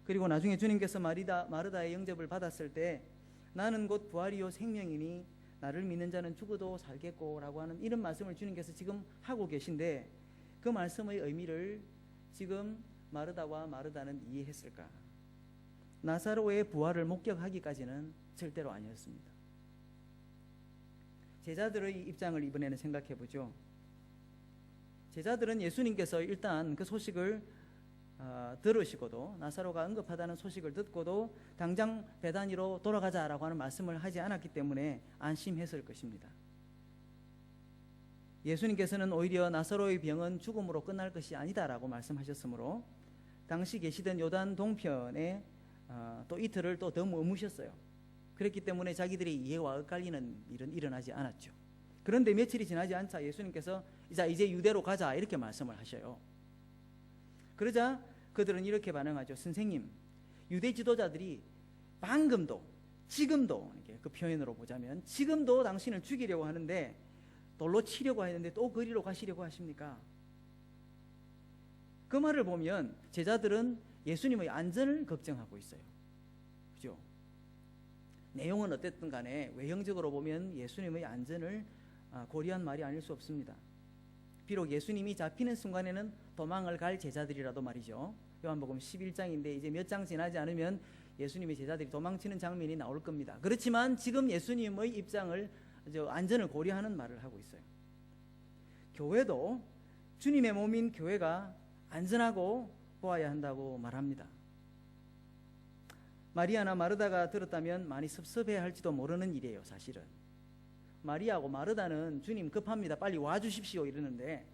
그리고 나중에 주님께서 마르다의 영접을 받았을 때 나는 곧 부활이요 생명이니 나를 믿는 자는 죽어도 살겠고 라고 하는 이런 말씀을 주님께서 지금 하고 계신데 그 말씀의 의미를 지금 마르다와 마르다는 이해했을까? 나사로의 부활을 목격하기까지는 절대로 아니었습니다. 제자들의 입장을 이번에는 생각해 보죠. 제자들은 예수님께서 일단 그 소식을 들으시고도 나사로가 응급하다는 소식을 듣고도 당장 베다니로 돌아가자라고 하는 말씀을 하지 않았기 때문에 안심했을 것입니다. 예수님께서는 오히려 나사로의 병은 죽음으로 끝날 것이 아니다라고 말씀하셨으므로 당시 계시던 요단 동편에 또 이틀을 또 더 머무셨어요. 그렇기 때문에 자기들의 이해와 엇갈리는 일은 일어나지 않았죠. 그런데 며칠이 지나지 않자 예수님께서 이제 유대로 가자 이렇게 말씀을 하셔요. 그러자 그들은 이렇게 반응하죠. 선생님, 유대 지도자들이 방금도 지금도 그 표현으로 보자면 지금도 당신을 죽이려고 하는데 돌로 치려고 했는데 또 거리로 가시려고 하십니까? 그 말을 보면 제자들은 예수님의 안전을 걱정하고 있어요. 그죠? 내용은 어쨌든 간에 외형적으로 보면 예수님의 안전을 고려한 말이 아닐 수 없습니다. 비록 예수님이 잡히는 순간에는 도망을 갈 제자들이라도 말이죠. 요한복음 11장인데 이제 몇 장 지나지 않으면 예수님의 제자들이 도망치는 장면이 나올 겁니다. 그렇지만 지금 예수님의 입장을 안전을 고려하는 말을 하고 있어요. 교회도 주님의 몸인 교회가 안전하고 보아야 한다고 말합니다. 마리아나 마르다가 들었다면 많이 섭섭해할지도 모르는 일이에요. 사실은 마리아하고 마르다는 주님 급합니다, 빨리 와주십시오 이러는데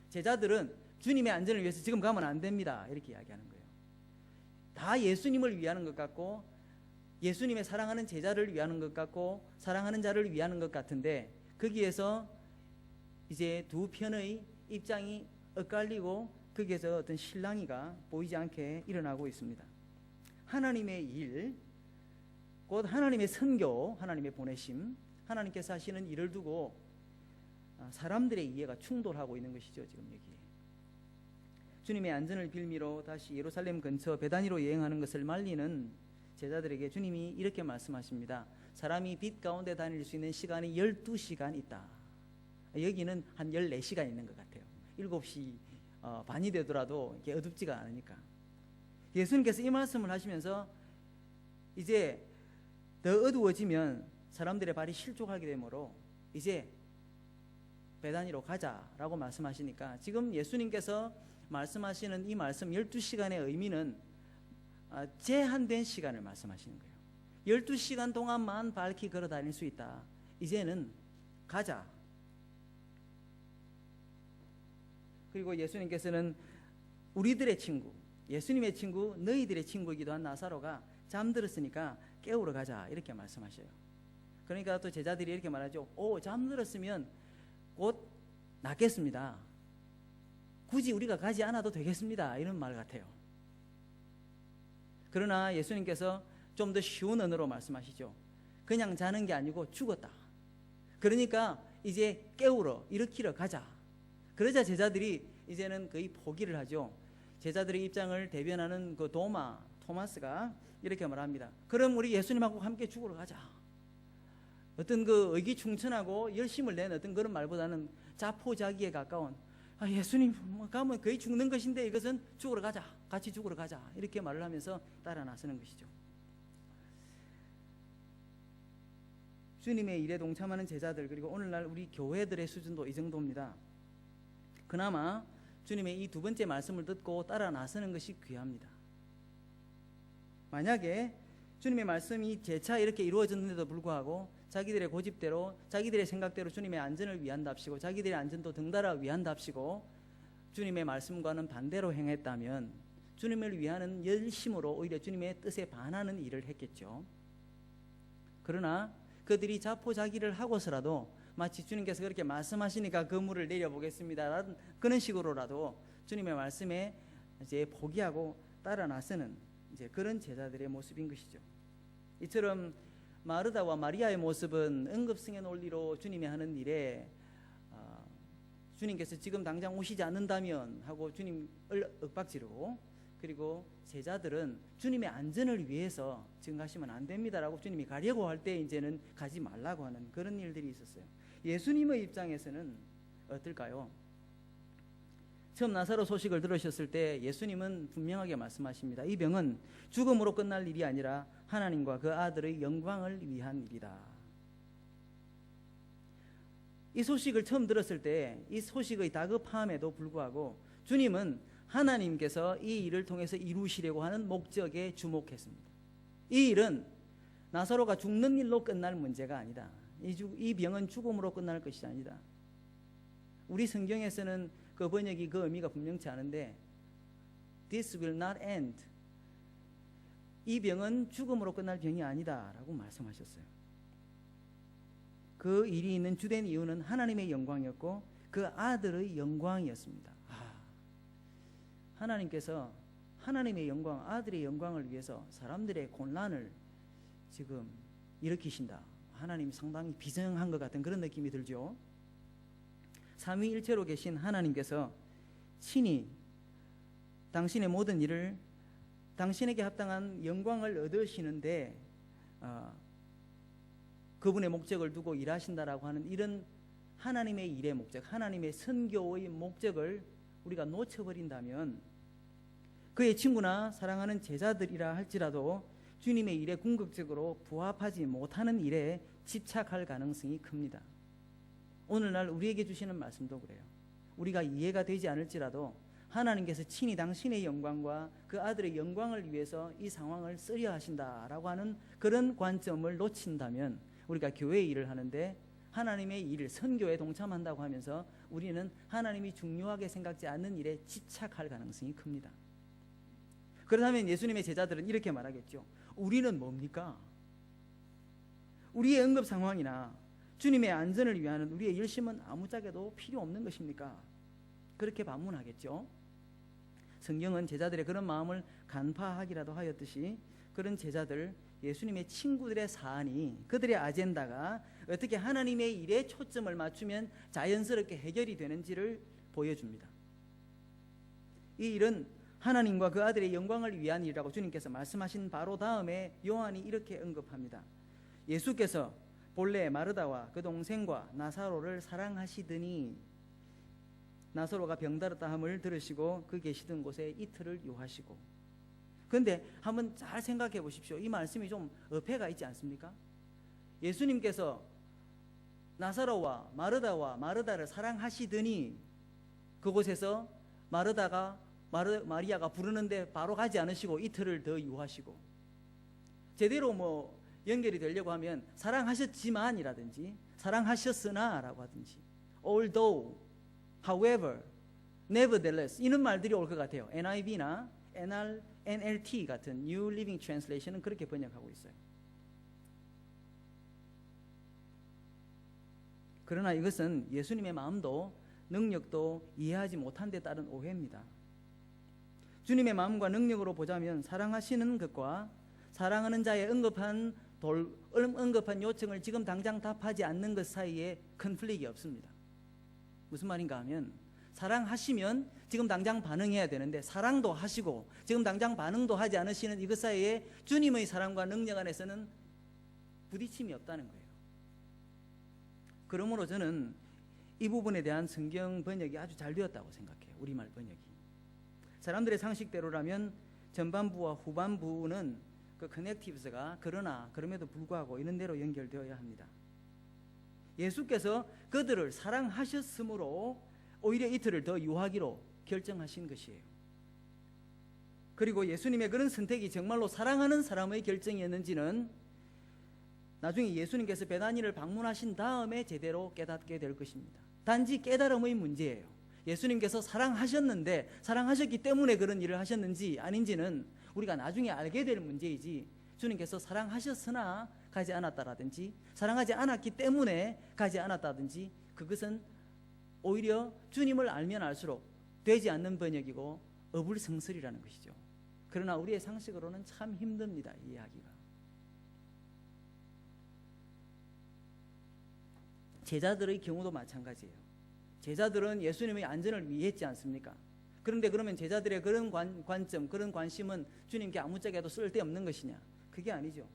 제자들은 주님의 안전을 위해서 지금 가면 안 됩니다 이렇게 이야기하는 거예요. 다 예수님을 위하는 것 같고 예수님의 사랑하는 제자를 위하는 것 같고 사랑하는 자를 위하는 것 같은데 거기에서 이제 두 편의 입장이 엇갈리고 거기에서 어떤 실랑이가 보이지 않게 일어나고 있습니다. 하나님의 일, 곧 하나님의 선교, 하나님의 보내심, 하나님께서 하시는 일을 두고 사람들의 이해가 충돌하고 있는 것이죠. 지금 여기에 주님의 안전을 빌미로 다시 예루살렘 근처 베다니로 여행하는 것을 말리는 제자들에게 주님이 이렇게 말씀하십니다. 사람이 빛 가운데 다닐 수 있는 시간이 12시간 있다. 여기는 한 14시간 있는 것 같아요. 7시 반이 되더라도 이게 어둡지가 않으니까. 예수님께서 이 말씀을 하시면서 이제 더 어두워지면 사람들의 발이 실족하게 되므로 이제 베다니로 가자라고 말씀하시니까 지금 예수님께서 말씀하시는 이 말씀 12시간의 의미는 제한된 시간을 말씀하시는 거예요. 12시간 동안만 밝히 걸어 다닐 수 있다. 이제는 가자. 그리고 예수님께서는 우리들의 친구, 예수님의 친구, 너희들의 친구이기도 한 나사로가 잠들었으니까 깨우러 가자 이렇게 말씀하셔요. 그러니까 또 제자들이 이렇게 말하죠. 잠들었으면 곧 낫겠습니다. 굳이 우리가 가지 않아도 되겠습니다. 이런 말 같아요. 그러나 예수님께서 좀 더 쉬운 언어로 말씀하시죠. 그냥 자는 게 아니고 죽었다. 그러니까 이제 깨우러 일으키러 가자. 그러자 제자들이 이제는 거의 포기를 하죠. 제자들의 입장을 대변하는 그 토마스가 이렇게 말합니다. 그럼 우리 예수님하고 함께 죽으러 가자. 어떤 그 의기충천하고 열심을 낸 어떤 그런 말보다는 자포자기에 가까운 예수님 가면 거의 죽는 것인데 이것은 죽으러 가자, 같이 죽으러 가자 이렇게 말을 하면서 따라 나서는 것이죠. 주님의 일에 동참하는 제자들 그리고 오늘날 우리 교회들의 수준도 이 정도입니다. 그나마 주님의 이 두 번째 말씀을 듣고 따라 나서는 것이 귀합니다. 만약에 주님의 말씀이 재차 이렇게 이루어졌는데도 불구하고 자기들의 고집대로 자기들의 생각대로 주님의 안전을 위한답시고 자기들의 안전도 덩달아 위한답시고 주님의 말씀과는 반대로 행했다면 주님을 위하는 열심으로 오히려 주님의 뜻에 반하는 일을 했겠죠. 그러나 그들이 자포자기를 하고서라도 마치 주님께서 그렇게 말씀하시니까 그물을 내려보겠습니다 그런 식으로라도 주님의 말씀에 이제 포기하고 따라 나서는 이제 그런 제자들의 모습인 것이죠. 이처럼 마르다와 마리아의 모습은 응급승의 논리로 주님이 하는 일에 주님께서 지금 당장 오시지 않는다면 하고 주님을 윽박지르고 그리고 제자들은 주님의 안전을 위해서 지금 가시면 안 됩니다라고 주님이 가려고 할 때 이제는 가지 말라고 하는 그런 일들이 있었어요. 예수님의 입장에서는 어떨까요? 처음 나사로 소식을 들으셨을 때 예수님은 분명하게 말씀하십니다. 이 병은 죽음으로 끝날 일이 아니라 하나님과 그 아들의 영광을 위한 일이다. 이 소식을 처음 들었을 때 이 소식의 다급함에도 불구하고 주님은 하나님께서 이 일을 통해서 이루시려고 하는 목적에 주목했습니다. 이 일은 나사로가 죽는 일로 끝날 문제가 아니다. 이 병은 죽음으로 끝날 것이 아니다. 우리 성경에서는 그 번역이 그 의미가 분명치 않은데 This will not end. 이 병은 죽음으로 끝날 병이 아니다라고 말씀하셨어요. 그 일이 있는 주된 이유는 하나님의 영광이었고 그 아들의 영광이었습니다. 하나님께서 하나님의 영광, 아들의 영광을 위해서 사람들의 혼란을 지금 일으키신다. 하나님이 상당히 비정한 것 같은 그런 느낌이 들죠. 삼위일체로 계신 하나님께서 친히 당신의 모든 일을 당신에게 합당한 영광을 얻으시는데 그분의 목적을 두고 일하신다라고 하는 이런 하나님의 일의 목적, 하나님의 선교의 목적을 우리가 놓쳐버린다면 그의 친구나 사랑하는 제자들이라 할지라도 주님의 일에 궁극적으로 부합하지 못하는 일에 집착할 가능성이 큽니다. 오늘날 우리에게 주시는 말씀도 그래요. 우리가 이해가 되지 않을지라도 하나님께서 친히 당신의 영광과 그 아들의 영광을 위해서 이 상황을 쓰려 하신다라고 하는 그런 관점을 놓친다면 우리가 교회 일을 하는데 하나님의 일을 선교에 동참한다고 하면서 우리는 하나님이 중요하게 생각지 않는 일에 집착할 가능성이 큽니다. 그렇다면 예수님의 제자들은 이렇게 말하겠죠. 우리는 뭡니까? 우리의 응급 상황이나 주님의 안전을 위한 우리의 열심은 아무짝에도 필요 없는 것입니까? 그렇게 반문하겠죠. 성경은 제자들의 그런 마음을 간파하기라도 하였듯이 그런 제자들, 예수님의 친구들의 사안이, 그들의 아젠다가 어떻게 하나님의 일에 초점을 맞추면 자연스럽게 해결이 되는지를 보여줍니다. 이 일은 하나님과 그 아들의 영광을 위한 일이라고 주님께서 말씀하신 바로 다음에 요한이 이렇게 언급합니다. 예수께서 본래 마르다와 그 동생과 나사로를 사랑하시더니 나사로가 병들었다 함을 들으시고 그 계시던 곳에 이틀을 유하시고. 그런데 한번 잘 생각해 보십시오. 이 말씀이 좀 어폐가 있지 않습니까? 예수님께서 나사로와 마르다를 사랑하시더니 그곳에서 마리아가 부르는데 바로 가지 않으시고 이틀을 더 유하시고, 제대로 연결이 되려고 하면 사랑하셨지만이라든지 사랑하셨으나 라고 하든지 although, however, nevertheless 이런 말들이 올 것 같아요. NIV나 NLT 같은 New Living Translation은 그렇게 번역하고 있어요. 그러나 이것은 예수님의 마음도 능력도 이해하지 못한 데 따른 오해입니다. 주님의 마음과 능력으로 보자면 사랑하시는 것과 사랑하는 자의 언급한 요청을 지금 당장 답하지 않는 것 사이에 컨플릭이 없습니다. 무슨 말인가 하면 사랑하시면 지금 당장 반응해야 되는데 사랑도 하시고 지금 당장 반응도 하지 않으시는 이것 사이에 주님의 사랑과 능력 안에서는 부딪힘이 없다는 거예요. 그러므로 저는 이 부분에 대한 성경 번역이 아주 잘 되었다고 생각해요. 우리말 번역이. 사람들의 상식대로라면 전반부와 후반부는 그 커넥티브스가 그럼에도 불구하고 이런 대로 연결되어야 합니다. 예수께서 그들을 사랑하셨으므로 오히려 이틀을 더 유하기로 결정하신 것이에요. 그리고 예수님의 그런 선택이 정말로 사랑하는 사람의 결정이었는지는 나중에 예수님께서 베다니를 방문하신 다음에 제대로 깨닫게 될 것입니다. 단지 깨달음의 문제예요. 예수님께서 사랑하셨는데 사랑하셨기 때문에 그런 일을 하셨는지 아닌지는 우리가 나중에 알게 될 문제이지, 주님께서 사랑하셨으나 가지 않았다라든지 사랑하지 않았기 때문에 가지 않았다든지 그것은 오히려 주님을 알면 알수록 되지 않는 번역이고 어불성설이라는 것이죠. 그러나 우리의 상식으로는 참 힘듭니다. 이해하기가. 제자들의 경우도 마찬가지예요. 제자들은 예수님의 안전을 위했지 않습니까? 그런데 그러면 제자들의 그런 관점, 그런 관심은 주님께 아무짝에도 쓸데없는 것이냐? 그게 아니죠.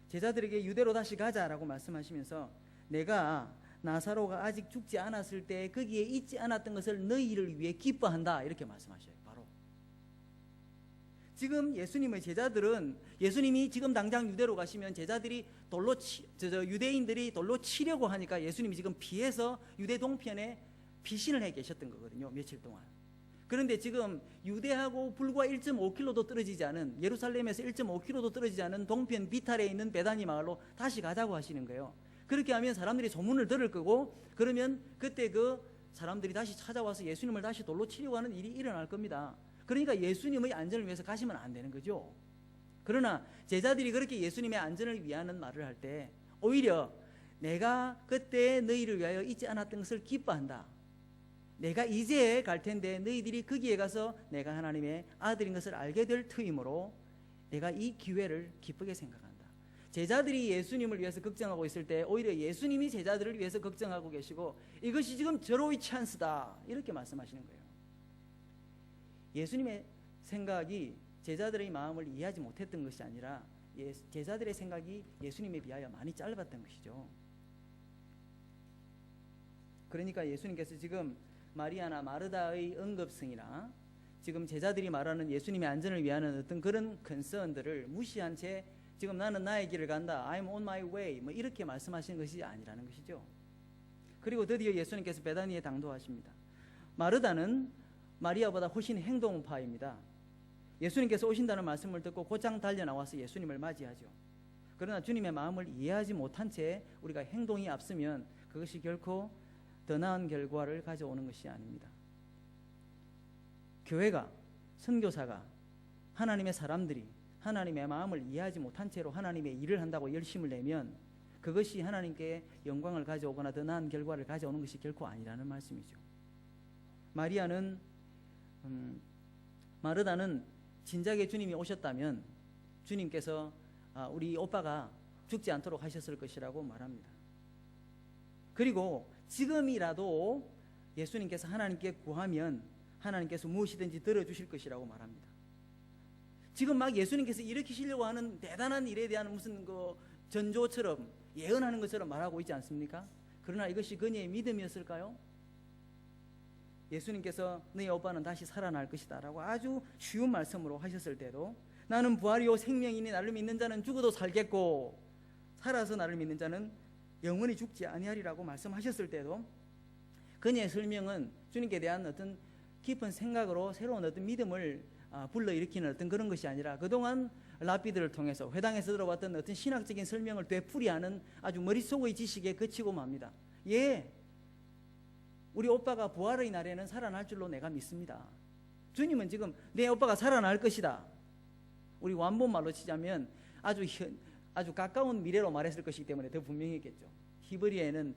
제자들에게 유대로 다시 가자라고 말씀하시면서 내가 나사로가 아직 죽지 않았을 때 거기에 있지 않았던 것을 너희를 위해 기뻐한다 이렇게 말씀하셔요. 바로 지금 예수님의 제자들은 예수님이 지금 당장 유대로 가시면 제자들이 유대인들이 돌로 치려고 하니까 예수님이 지금 피해서 유대 동편에 피신을 해 계셨던 거거든요. 며칠 동안. 그런데 지금 유대하고 불과 1.5km도 떨어지지 않은, 예루살렘에서 1.5km도 떨어지지 않은 동편 비탈에 있는 베다니 마을로 다시 가자고 하시는 거예요. 그렇게 하면 사람들이 소문을 들을 거고, 그러면 그때 그 사람들이 다시 찾아와서 예수님을 다시 돌로 치려고 하는 일이 일어날 겁니다. 그러니까 예수님의 안전을 위해서 가시면 안 되는 거죠. 그러나 제자들이 그렇게 예수님의 안전을 위하는 말을 할 때 오히려 내가 그때 너희를 위하여 잊지 않았던 것을 기뻐한다. 내가 이제 갈 텐데 너희들이 거기에 가서 내가 하나님의 아들인 것을 알게 될 터이므로 내가 이 기회를 기쁘게 생각한다. 제자들이 예수님을 위해서 걱정하고 있을 때 오히려 예수님이 제자들을 위해서 걱정하고 계시고 이것이 지금 절호의 찬스다 이렇게 말씀하시는 거예요. 예수님의 생각이 제자들의 마음을 이해하지 못했던 것이 아니라 제자들의 생각이 예수님에 비하여 많이 짧았던 것이죠. 그러니까 예수님께서 지금 마리아나 마르다의 응급성이나 지금 제자들이 말하는 예수님의 안전을 위하는 어떤 그런 컨선들을 무시한 채 지금 나는 나의 길을 간다, I'm on my way 뭐 이렇게 말씀하시는 것이 아니라는 것이죠. 그리고 드디어 예수님께서 베다니에 당도하십니다. 마르다는 마리아보다 훨씬 행동파입니다. 예수님께서 오신다는 말씀을 듣고 곧장 달려나와서 예수님을 맞이하죠. 그러나 주님의 마음을 이해하지 못한 채 우리가 행동이 앞서면 그것이 결코 더 나은 결과를 가져오는 것이 아닙니다. 교회가, 선교사가, 하나님의 사람들이 하나님의 마음을 이해하지 못한 채로 하나님의 일을 한다고 열심을 내면 그것이 하나님께 영광을 가져오거나 더 나은 결과를 가져오는 것이 결코 아니라는 말씀이죠. 마르다는 진작에 주님이 오셨다면 주님께서 우리 오빠가 죽지 않도록 하셨을 것이라고 말합니다. 그리고 지금이라도 예수님께서 하나님께 구하면 하나님께서 무엇이든지 들어주실 것이라고 말합니다. 지금 막 예수님께서 일으키시려고 하는 대단한 일에 대한 무슨 그 전조처럼 예언하는 것처럼 말하고 있지 않습니까? 그러나 이것이 그녀의 믿음이었을까요? 예수님께서 너희 오빠는 다시 살아날 것이다 라고 아주 쉬운 말씀으로 하셨을 때도 나는 부활이요 생명이니 나를 믿는 자는 죽어도 살겠고 살아서 나를 믿는 자는 영원히 죽지 아니하리라고 말씀하셨을 때도 그녀의 설명은 주님께 대한 어떤 깊은 생각으로 새로운 어떤 믿음을 불러일으키는 어떤 그런 것이 아니라 그동안 랍비들을 통해서 회당에서 들어왔던 어떤 신학적인 설명을 되풀이하는 아주 머릿속의 지식에 그치고 맙니다. 예, 우리 오빠가 부활의 날에는 살아날 줄로 내가 믿습니다. 주님은 지금 내 오빠가 살아날 것이다. 우리 완본말로 치자면 아주 가까운 미래로 말했을 것이기 때문에 더 분명했겠죠. 히브리어에는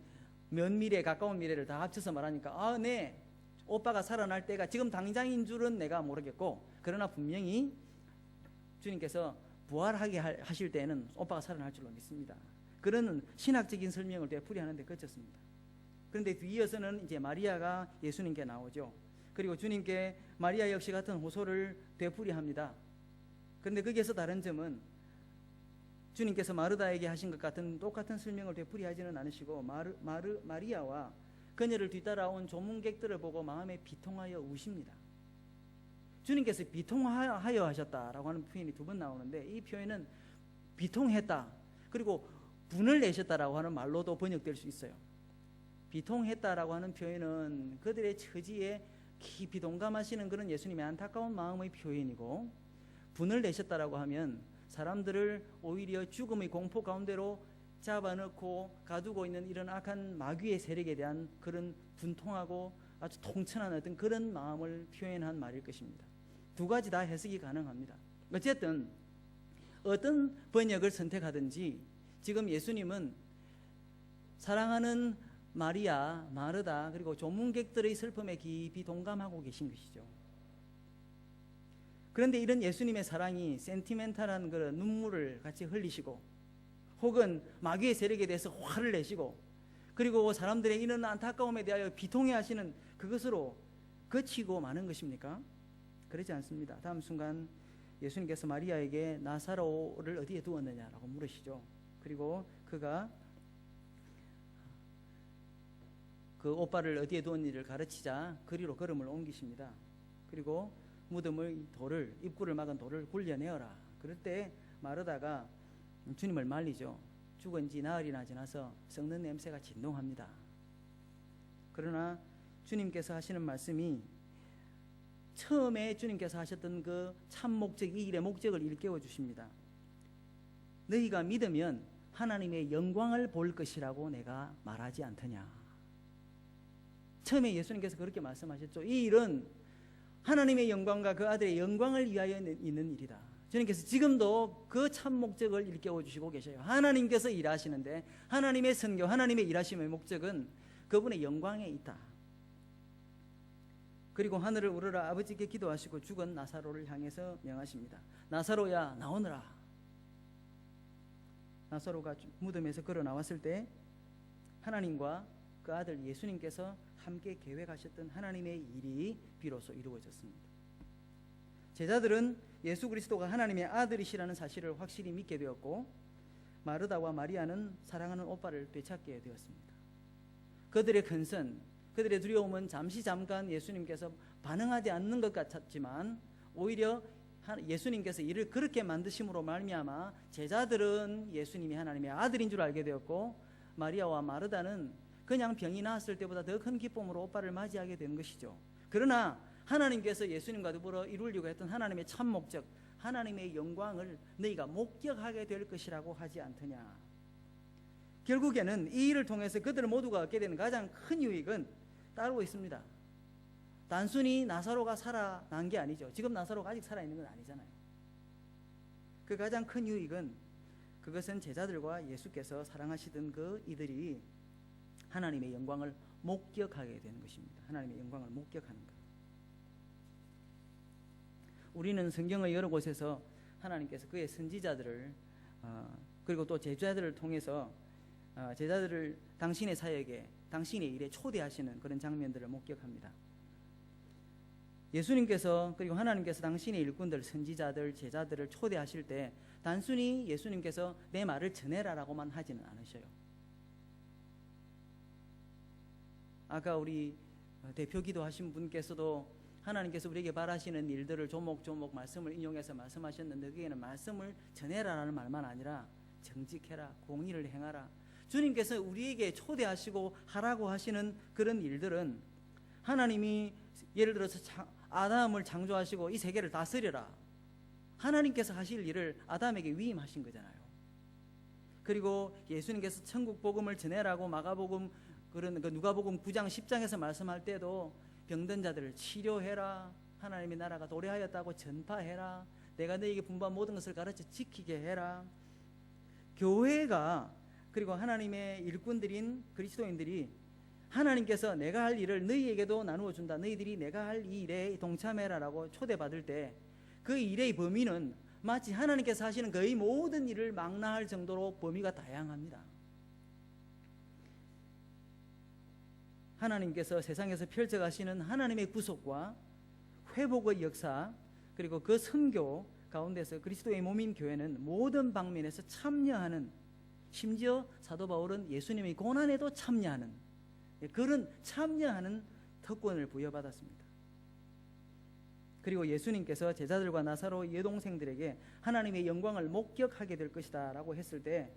면미래, 가까운 미래를 다 합쳐서 말하니까 네, 오빠가 살아날 때가 지금 당장인 줄은 내가 모르겠고 그러나 분명히 주님께서 부활하게 하실 때에는 오빠가 살아날 줄로 믿습니다. 그런 신학적인 설명을 되풀이하는 데 그쳤습니다. 그런데 뒤이어서는 이제 마리아가 예수님께 나오죠. 그리고 주님께 마리아 역시 같은 호소를 되풀이합니다. 그런데 거기에서 다른 점은 주님께서 마르다에게 하신 것 같은 똑같은 설명을 되풀이하지는 않으시고 마리아와 그녀를 뒤따라온 조문객들을 보고 마음에 비통하여 우십니다. 주님께서 비통하여 하셨다라고 하는 표현이 두 번 나오는데 이 표현은 비통했다 그리고 분을 내셨다라고 하는 말로도 번역될 수 있어요. 비통했다라고 하는 표현은 그들의 처지에 깊이 동감하시는 그런 예수님의 안타까운 마음의 표현이고 분을 내셨다라고 하면 사람들을 오히려 죽음의 공포 가운데로 잡아넣고 가두고 있는 이런 악한 마귀의 세력에 대한 그런 분통하고 아주 통천한 어떤 그런 마음을 표현한 말일 것입니다. 두 가지 다 해석이 가능합니다. 어쨌든 어떤 번역을 선택하든지 지금 예수님은 사랑하는 마리아, 마르다 그리고 조문객들의 슬픔에 깊이 동감하고 계신 것이죠. 그런데 이런 예수님의 사랑이 센티멘탈한 그런 눈물을 같이 흘리시고 혹은 마귀의 세력에 대해서 화를 내시고 그리고 사람들의 이런 안타까움에 대하여 비통해 하시는 그것으로 그치고 마는 것입니까? 그렇지 않습니다. 다음 순간 예수님께서 마리아에게 나사로를 어디에 두었느냐라고 물으시죠. 그리고 그가 그 오빠를 어디에 두었는지를 가르치자 그리로 걸음을 옮기십니다. 그리고 무덤의 돌을, 입구를 막은 돌을 굴려내어라. 그럴 때 마르다가 주님을 말리죠. 죽은 지 나흘이나 지나서 썩는 냄새가 진동합니다. 그러나 주님께서 하시는 말씀이 처음에 주님께서 하셨던 그 참 목적, 이 일의 목적을 일깨워 주십니다. 너희가 믿으면 하나님의 영광을 볼 것이라고 내가 말하지 않더냐. 처음에 예수님께서 그렇게 말씀하셨죠. 이 일은 하나님의 영광과 그 아들의 영광을 위하여 있는 일이다. 주님께서 지금도 그 참 목적을 일깨워 주시고 계셔요. 하나님께서 일하시는데 하나님의 선교, 하나님의 일하심의 목적은 그분의 영광에 있다. 그리고 하늘을 우러러 아버지께 기도하시고 죽은 나사로를 향해서 명하십니다. 나사로야 나오너라. 나사로가 무덤에서 걸어 나왔을 때 하나님과 그 아들 예수님께서 함께 계획하셨던 하나님의 일이 비로소 이루어졌습니다. 제자들은 예수 그리스도가 하나님의 아들이시라는 사실을 확실히 믿게 되었고, 마르다와 마리아는 사랑하는 오빠를 되찾게 되었습니다. 그들의 근선, 그들의 두려움은 잠깐 예수님께서 반응하지 않는 것 같았지만, 오히려 예수님께서 이를 그렇게 만드심으로 말미암아 제자들은 예수님이 하나님의 아들인 줄 알게 되었고, 마리아와 마르다는 그냥 병이 나았을 때보다 더 큰 기쁨으로 오빠를 맞이하게 된 것이죠. 그러나 하나님께서 예수님과 더불어 이루려고 했던 하나님의 참 목적, 하나님의 영광을 너희가 목격하게 될 것이라고 하지 않더냐. 결국에는 이 일을 통해서 그들 모두가 얻게 되는 가장 큰 유익은 따르고 있습니다. 단순히 나사로가 살아난 게 아니죠. 지금 나사로가 아직 살아있는 건 아니잖아요. 그 가장 큰 유익은, 그것은 제자들과 예수께서 사랑하시던 그 이들이 하나님의 영광을 목격하게 되는 것입니다. 하나님의 영광을 목격하는 것. 우리는 성경의 여러 곳에서 하나님께서 그의 선지자들을 그리고 또 제자들을 통해서 제자들을 당신의 사역에, 당신의 일에 초대하시는 그런 장면들을 목격합니다. 예수님께서 그리고 하나님께서 당신의 일꾼들, 선지자들, 제자들을 초대하실 때 단순히 예수님께서 내 말을 전해라라고만 하지는 않으셔요. 아까 우리 대표 기도하신 분께서도 하나님께서 우리에게 바라시는 일들을 조목조목 말씀을 인용해서 말씀하셨는데, 그게는 말씀을 전해라라는 말만 아니라 정직해라, 공의를 행하라. 주님께서 우리에게 초대하시고 하라고 하시는 그런 일들은, 하나님이 예를 들어서 아담을 창조하시고 이 세계를 다스려라, 하나님께서 하실 일을 아담에게 위임하신 거잖아요. 그리고 예수님께서 천국 복음을 전해라고 마가복음, 그런 그 누가복음 9장 10장에서 말씀할 때도 병든 자들을 치료해라, 하나님의 나라가 도래하였다고 전파해라, 내가 너에게 분부한 모든 것을 가르쳐 지키게 해라. 교회가, 그리고 하나님의 일꾼들인 그리스도인들이 하나님께서 내가 할 일을 너희에게도 나누어 준다, 너희들이 내가 할 이 일에 동참해라라고 초대받을 때 그 일의 범위는 마치 하나님께서 하시는 거의 모든 일을 망라할 정도로 범위가 다양합니다. 하나님께서 세상에서 펼쳐가시는 하나님의 구속과 회복의 역사, 그리고 그 선교 가운데서 그리스도의 몸인 교회는 모든 방면에서 참여하는, 심지어 사도 바울은 예수님의 고난에도 참여하는, 그런 참여하는 특권을 부여받았습니다. 그리고 예수님께서 제자들과 나사로 여동생들에게 하나님의 영광을 목격하게 될 것이다 라고 했을 때,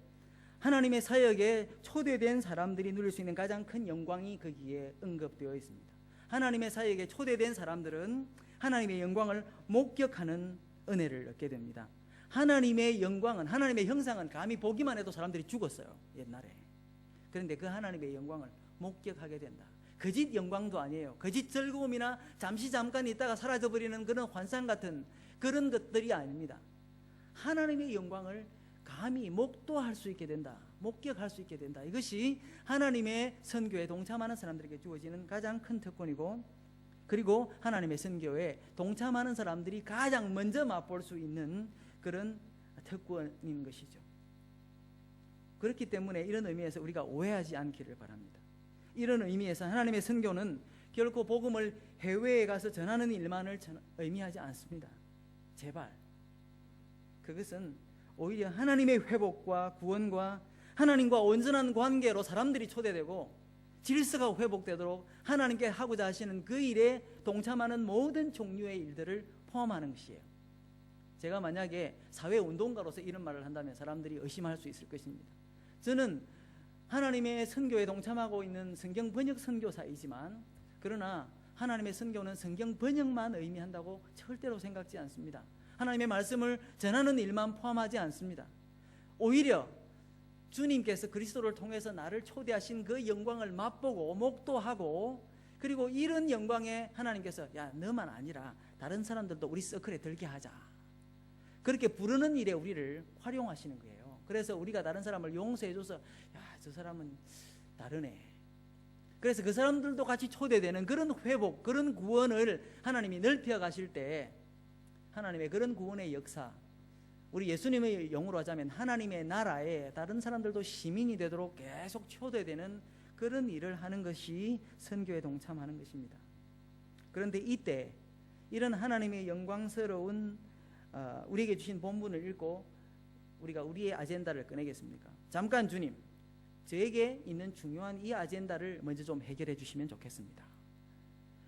하나님의 사역에 초대된 사람들이 누릴 수 있는 가장 큰 영광이 거기에 언급되어 있습니다. 하나님의 사역에 초대된 사람들은 하나님의 영광을 목격하는 은혜를 얻게 됩니다. 하나님의 영광은, 하나님의 형상은 감히 보기만 해도 사람들이 죽었어요, 옛날에. 그런데 그 하나님의 영광을 목격하게 된다. 거짓 영광도 아니에요. 거짓 즐거움이나 잠깐 있다가 사라져버리는 그런 환상 같은 그런 것들이 아닙니다. 하나님의 영광을 감히 목도할 수 있게 된다, 목격할 수 있게 된다. 이것이 하나님의 선교에 동참하는 사람들에게 주어지는 가장 큰 특권이고, 그리고 하나님의 선교에 동참하는 사람들이 가장 먼저 맛볼 수 있는 그런 특권인 것이죠. 그렇기 때문에 이런 의미에서 우리가 오해하지 않기를 바랍니다. 이런 의미에서 하나님의 선교는 결코 복음을 해외에 가서 전하는 일만을 의미하지 않습니다. 제발. 그것은 오히려 하나님의 회복과 구원과 하나님과 온전한 관계로 사람들이 초대되고 질서가 회복되도록 하나님께 하고자 하시는 그 일에 동참하는 모든 종류의 일들을 포함하는 것이에요. 제가 만약에 사회운동가로서 이런 말을 한다면 사람들이 의심할 수 있을 것입니다. 저는 하나님의 선교에 동참하고 있는 성경 번역 선교사이지만, 그러나 하나님의 선교는 성경 번역만 의미한다고 절대로 생각지 않습니다. 하나님의 말씀을 전하는 일만 포함하지 않습니다. 오히려 주님께서 그리스도를 통해서 나를 초대하신 그 영광을 맛보고 목도하고, 그리고 이런 영광에 하나님께서 야, 너만 아니라 다른 사람들도 우리 서클에 들게 하자. 그렇게 부르는 일에 우리를 활용하시는 거예요. 그래서 우리가 다른 사람을 용서해줘서 야, 저 사람은 다르네. 그래서 그 사람들도 같이 초대되는 그런 회복, 그런 구원을 하나님이 넓혀 가실 때 하나님의 그런 구원의 역사, 우리 예수님의 영으로 하자면 하나님의 나라에 다른 사람들도 시민이 되도록 계속 초대되는 그런 일을 하는 것이 선교에 동참하는 것입니다. 그런데 이때 이런 하나님의 영광스러운 우리에게 주신 본문을 읽고 우리가 우리의 아젠다를 꺼내겠습니까? 잠깐 주님, 저에게 있는 중요한 이 아젠다를 먼저 좀 해결해 주시면 좋겠습니다.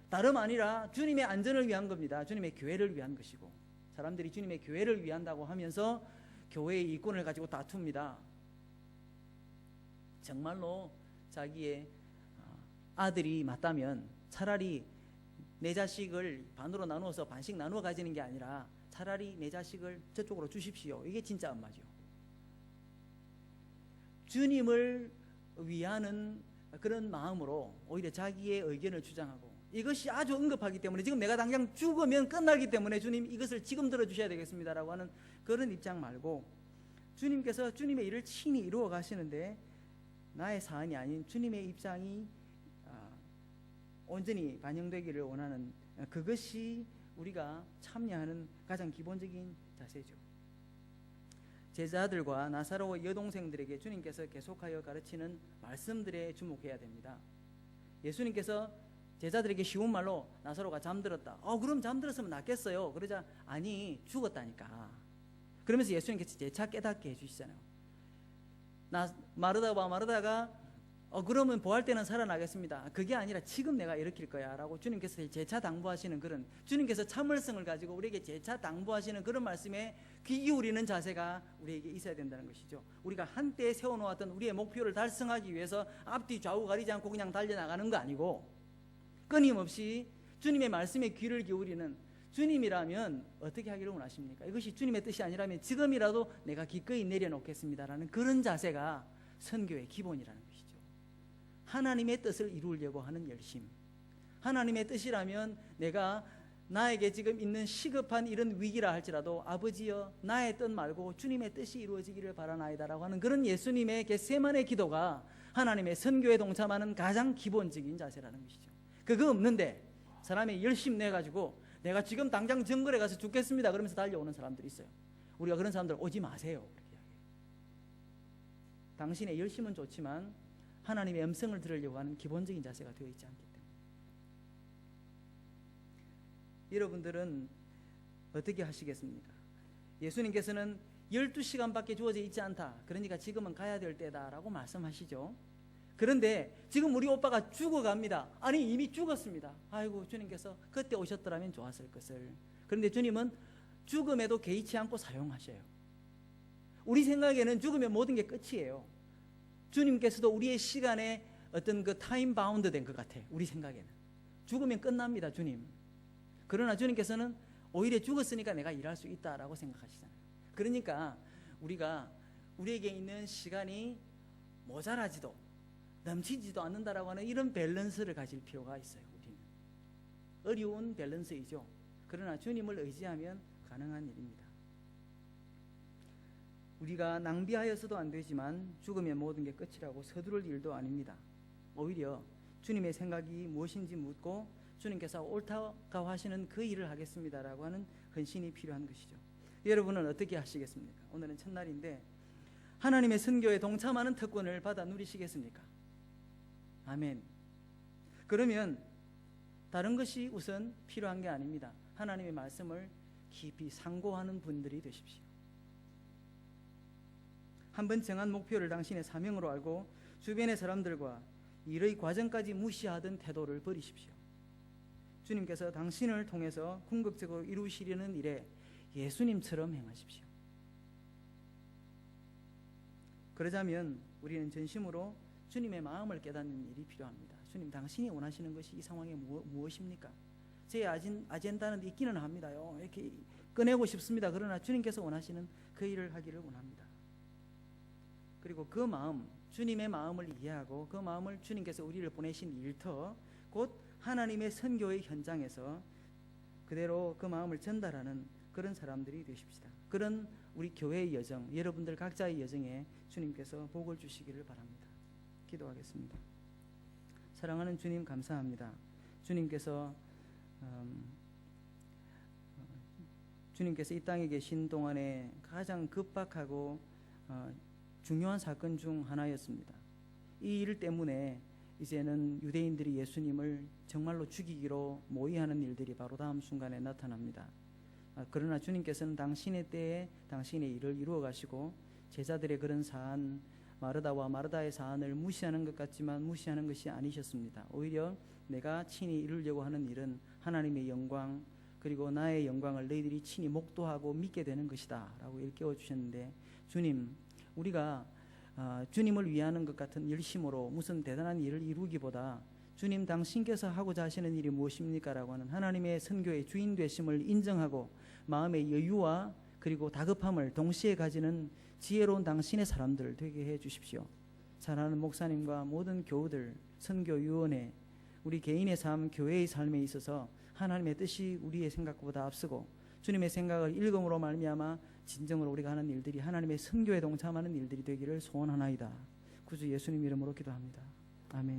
다름 아니라 주님의 안전을 위한 겁니다. 주님의 교회를 위한 것이고, 사람들이 주님의 교회를 위한다고 하면서 교회의 이권을 가지고 다툽니다. 정말로 자기의 아들이 맞다면 차라리 내 자식을 반으로 나누어서 반씩 나누어 가지는 게 아니라 차라리 내 자식을 저쪽으로 주십시오. 이게 진짜 엄마죠. 주님을 위하는 그런 마음으로 오히려 자기의 의견을 주장하고, 이것이 아주 응급하기 때문에 지금 내가 당장 죽으면 끝나기 때문에 주님 이것을 지금 들어주셔야 되겠습니다라고 하는 그런 입장 말고, 주님께서 주님의 일을 친히 이루어 가시는데 나의 사안이 아닌 주님의 입장이 온전히 반영되기를 원하는, 그것이 우리가 참여하는 가장 기본적인 자세죠. 제자들과 나사로의 여동생들에게 주님께서 계속하여 가르치는 말씀들에 주목해야 됩니다. 예수님께서 제자들에게 쉬운 말로 나사로가 잠들었다. 그럼 잠들었으면 낫겠어요. 그러자 아니 죽었다니까. 그러면서 예수님께서 재차 깨닫게 해주시잖아요. 마르다가 그러면 부활 때는 살아나겠습니다. 그게 아니라 지금 내가 일으킬 거야 라고 주님께서 재차 당부하시는 그런, 주님께서 참을성을 가지고 우리에게 재차 당부하시는 그런 말씀에 귀 기울이는 자세가 우리에게 있어야 된다는 것이죠. 우리가 한때 세워놓았던 우리의 목표를 달성하기 위해서 앞뒤 좌우 가리지 않고 그냥 달려나가는 거 아니고, 끊임없이 주님의 말씀에 귀를 기울이는, 주님이라면 어떻게 하기를 원하십니까? 이것이 주님의 뜻이 아니라면 지금이라도 내가 기꺼이 내려놓겠습니다라는 그런 자세가 선교의 기본이라는 것이죠. 하나님의 뜻을 이루려고 하는 열심, 하나님의 뜻이라면 내가 나에게 지금 있는 시급한 이런 위기라 할지라도 아버지여 나의 뜻 말고 주님의 뜻이 이루어지기를 바라나이다라고 하는 그런 예수님의 겟세마네 기도가 하나님의 선교에 동참하는 가장 기본적인 자세라는 것이죠. 그거 없는데 사람이 열심 내가지고 내가 지금 당장 정글에 가서 죽겠습니다 그러면서 달려오는 사람들이 있어요. 우리가 그런 사람들 오지 마세요. 그렇게 이야기해요. 당신의 열심은 좋지만 하나님의 음성을 들으려고 하는 기본적인 자세가 되어 있지 않기 때문에. 여러분들은 어떻게 하시겠습니까? 예수님께서는 12시간밖에 주어져 있지 않다. 그러니까 지금은 가야 될 때다라고 말씀하시죠. 그런데 지금 우리 오빠가 죽어갑니다. 아니 이미 죽었습니다. 아이고 주님께서 그때 오셨더라면 좋았을 것을. 그런데 주님은 죽음에도 개의치 않고 사용하셔요. 우리 생각에는 죽으면 모든 게 끝이에요. 주님께서도 우리의 시간에 어떤 그 타임 바운드 된 것 같아. 우리 생각에는 죽으면 끝납니다 주님. 그러나 주님께서는 오히려 죽었으니까 내가 일할 수 있다라고 생각하시잖아요. 그러니까 우리가 우리에게 있는 시간이 모자라지도 넘치지도 않는다라고 하는 이런 밸런스를 가질 필요가 있어요. 우리는 어려운 밸런스이죠. 그러나 주님을 의지하면 가능한 일입니다. 우리가 낭비하여서도 안 되지만 죽으면 모든 게 끝이라고 서두를 일도 아닙니다. 오히려 주님의 생각이 무엇인지 묻고 주님께서 옳다고 하시는 그 일을 하겠습니다라고 하는 헌신이 필요한 것이죠. 여러분은 어떻게 하시겠습니까? 오늘은 첫날인데 하나님의 선교에 동참하는 특권을 받아 누리시겠습니까? 아멘. 그러면 다른 것이 우선 필요한 게 아닙니다. 하나님의 말씀을 깊이 상고하는 분들이 되십시오. 한번 정한 목표를 당신의 사명으로 알고 주변의 사람들과 일의 과정까지 무시하던 태도를 버리십시오. 주님께서 당신을 통해서 궁극적으로 이루시려는 일에 예수님처럼 행하십시오. 그러자면 우리는 전심으로 주님의 마음을 깨닫는 일이 필요합니다. 주님, 당신이 원하시는 것이 이 상황에 무엇입니까? 제 아젠다는 있기는 합니다요. 이렇게 꺼내고 싶습니다. 그러나 주님께서 원하시는 그 일을 하기를 원합니다. 그리고 그 마음, 주님의 마음을 이해하고 그 마음을 주님께서 우리를 보내신 일터, 곧 하나님의 선교의 현장에서 그대로 그 마음을 전달하는 그런 사람들이 되십시다. 그런 우리 교회의 여정, 여러분들 각자의 여정에 주님께서 복을 주시기를 바랍니다. 기도하겠습니다. 사랑하는 주님, 감사합니다. 주님께서 이 땅에 계신 동안에 가장 급박하고 중요한 사건 중 하나였습니다. 이 일 때문에 이제는 유대인들이 예수님을 정말로 죽이기로 모의하는 일들이 바로 다음 순간에 나타납니다. 그러나 주님께서는 당신의 때에 당신의 일을 이루어 가시고 제자들의 그런 사안, 마르다와 마르다의 사안을 무시하는 것 같지만 무시하는 것이 아니셨습니다. 오히려 내가 친히 이루려고 하는 일은 하나님의 영광, 그리고 나의 영광을 너희들이 친히 목도하고 믿게 되는 것이다 라고 일깨워 주셨는데, 주님, 우리가 주님을 위하는 것 같은 열심으로 무슨 대단한 일을 이루기보다 주님 당신께서 하고자 하시는 일이 무엇입니까? 라고 하는 하나님의 선교의 주인 되심을 인정하고 마음의 여유와 그리고 다급함을 동시에 가지는 지혜로운 당신의 사람들 되게 해 주십시오. 사랑하는 목사님과 모든 교우들, 선교위원회, 우리 개인의 삶, 교회의 삶에 있어서 하나님의 뜻이 우리의 생각보다 앞서고 주님의 생각을 읽음으로 말미암아 진정으로 우리가 하는 일들이 하나님의 선교에 동참하는 일들이 되기를 소원하나이다. 구주 예수님 이름으로 기도합니다. 아멘.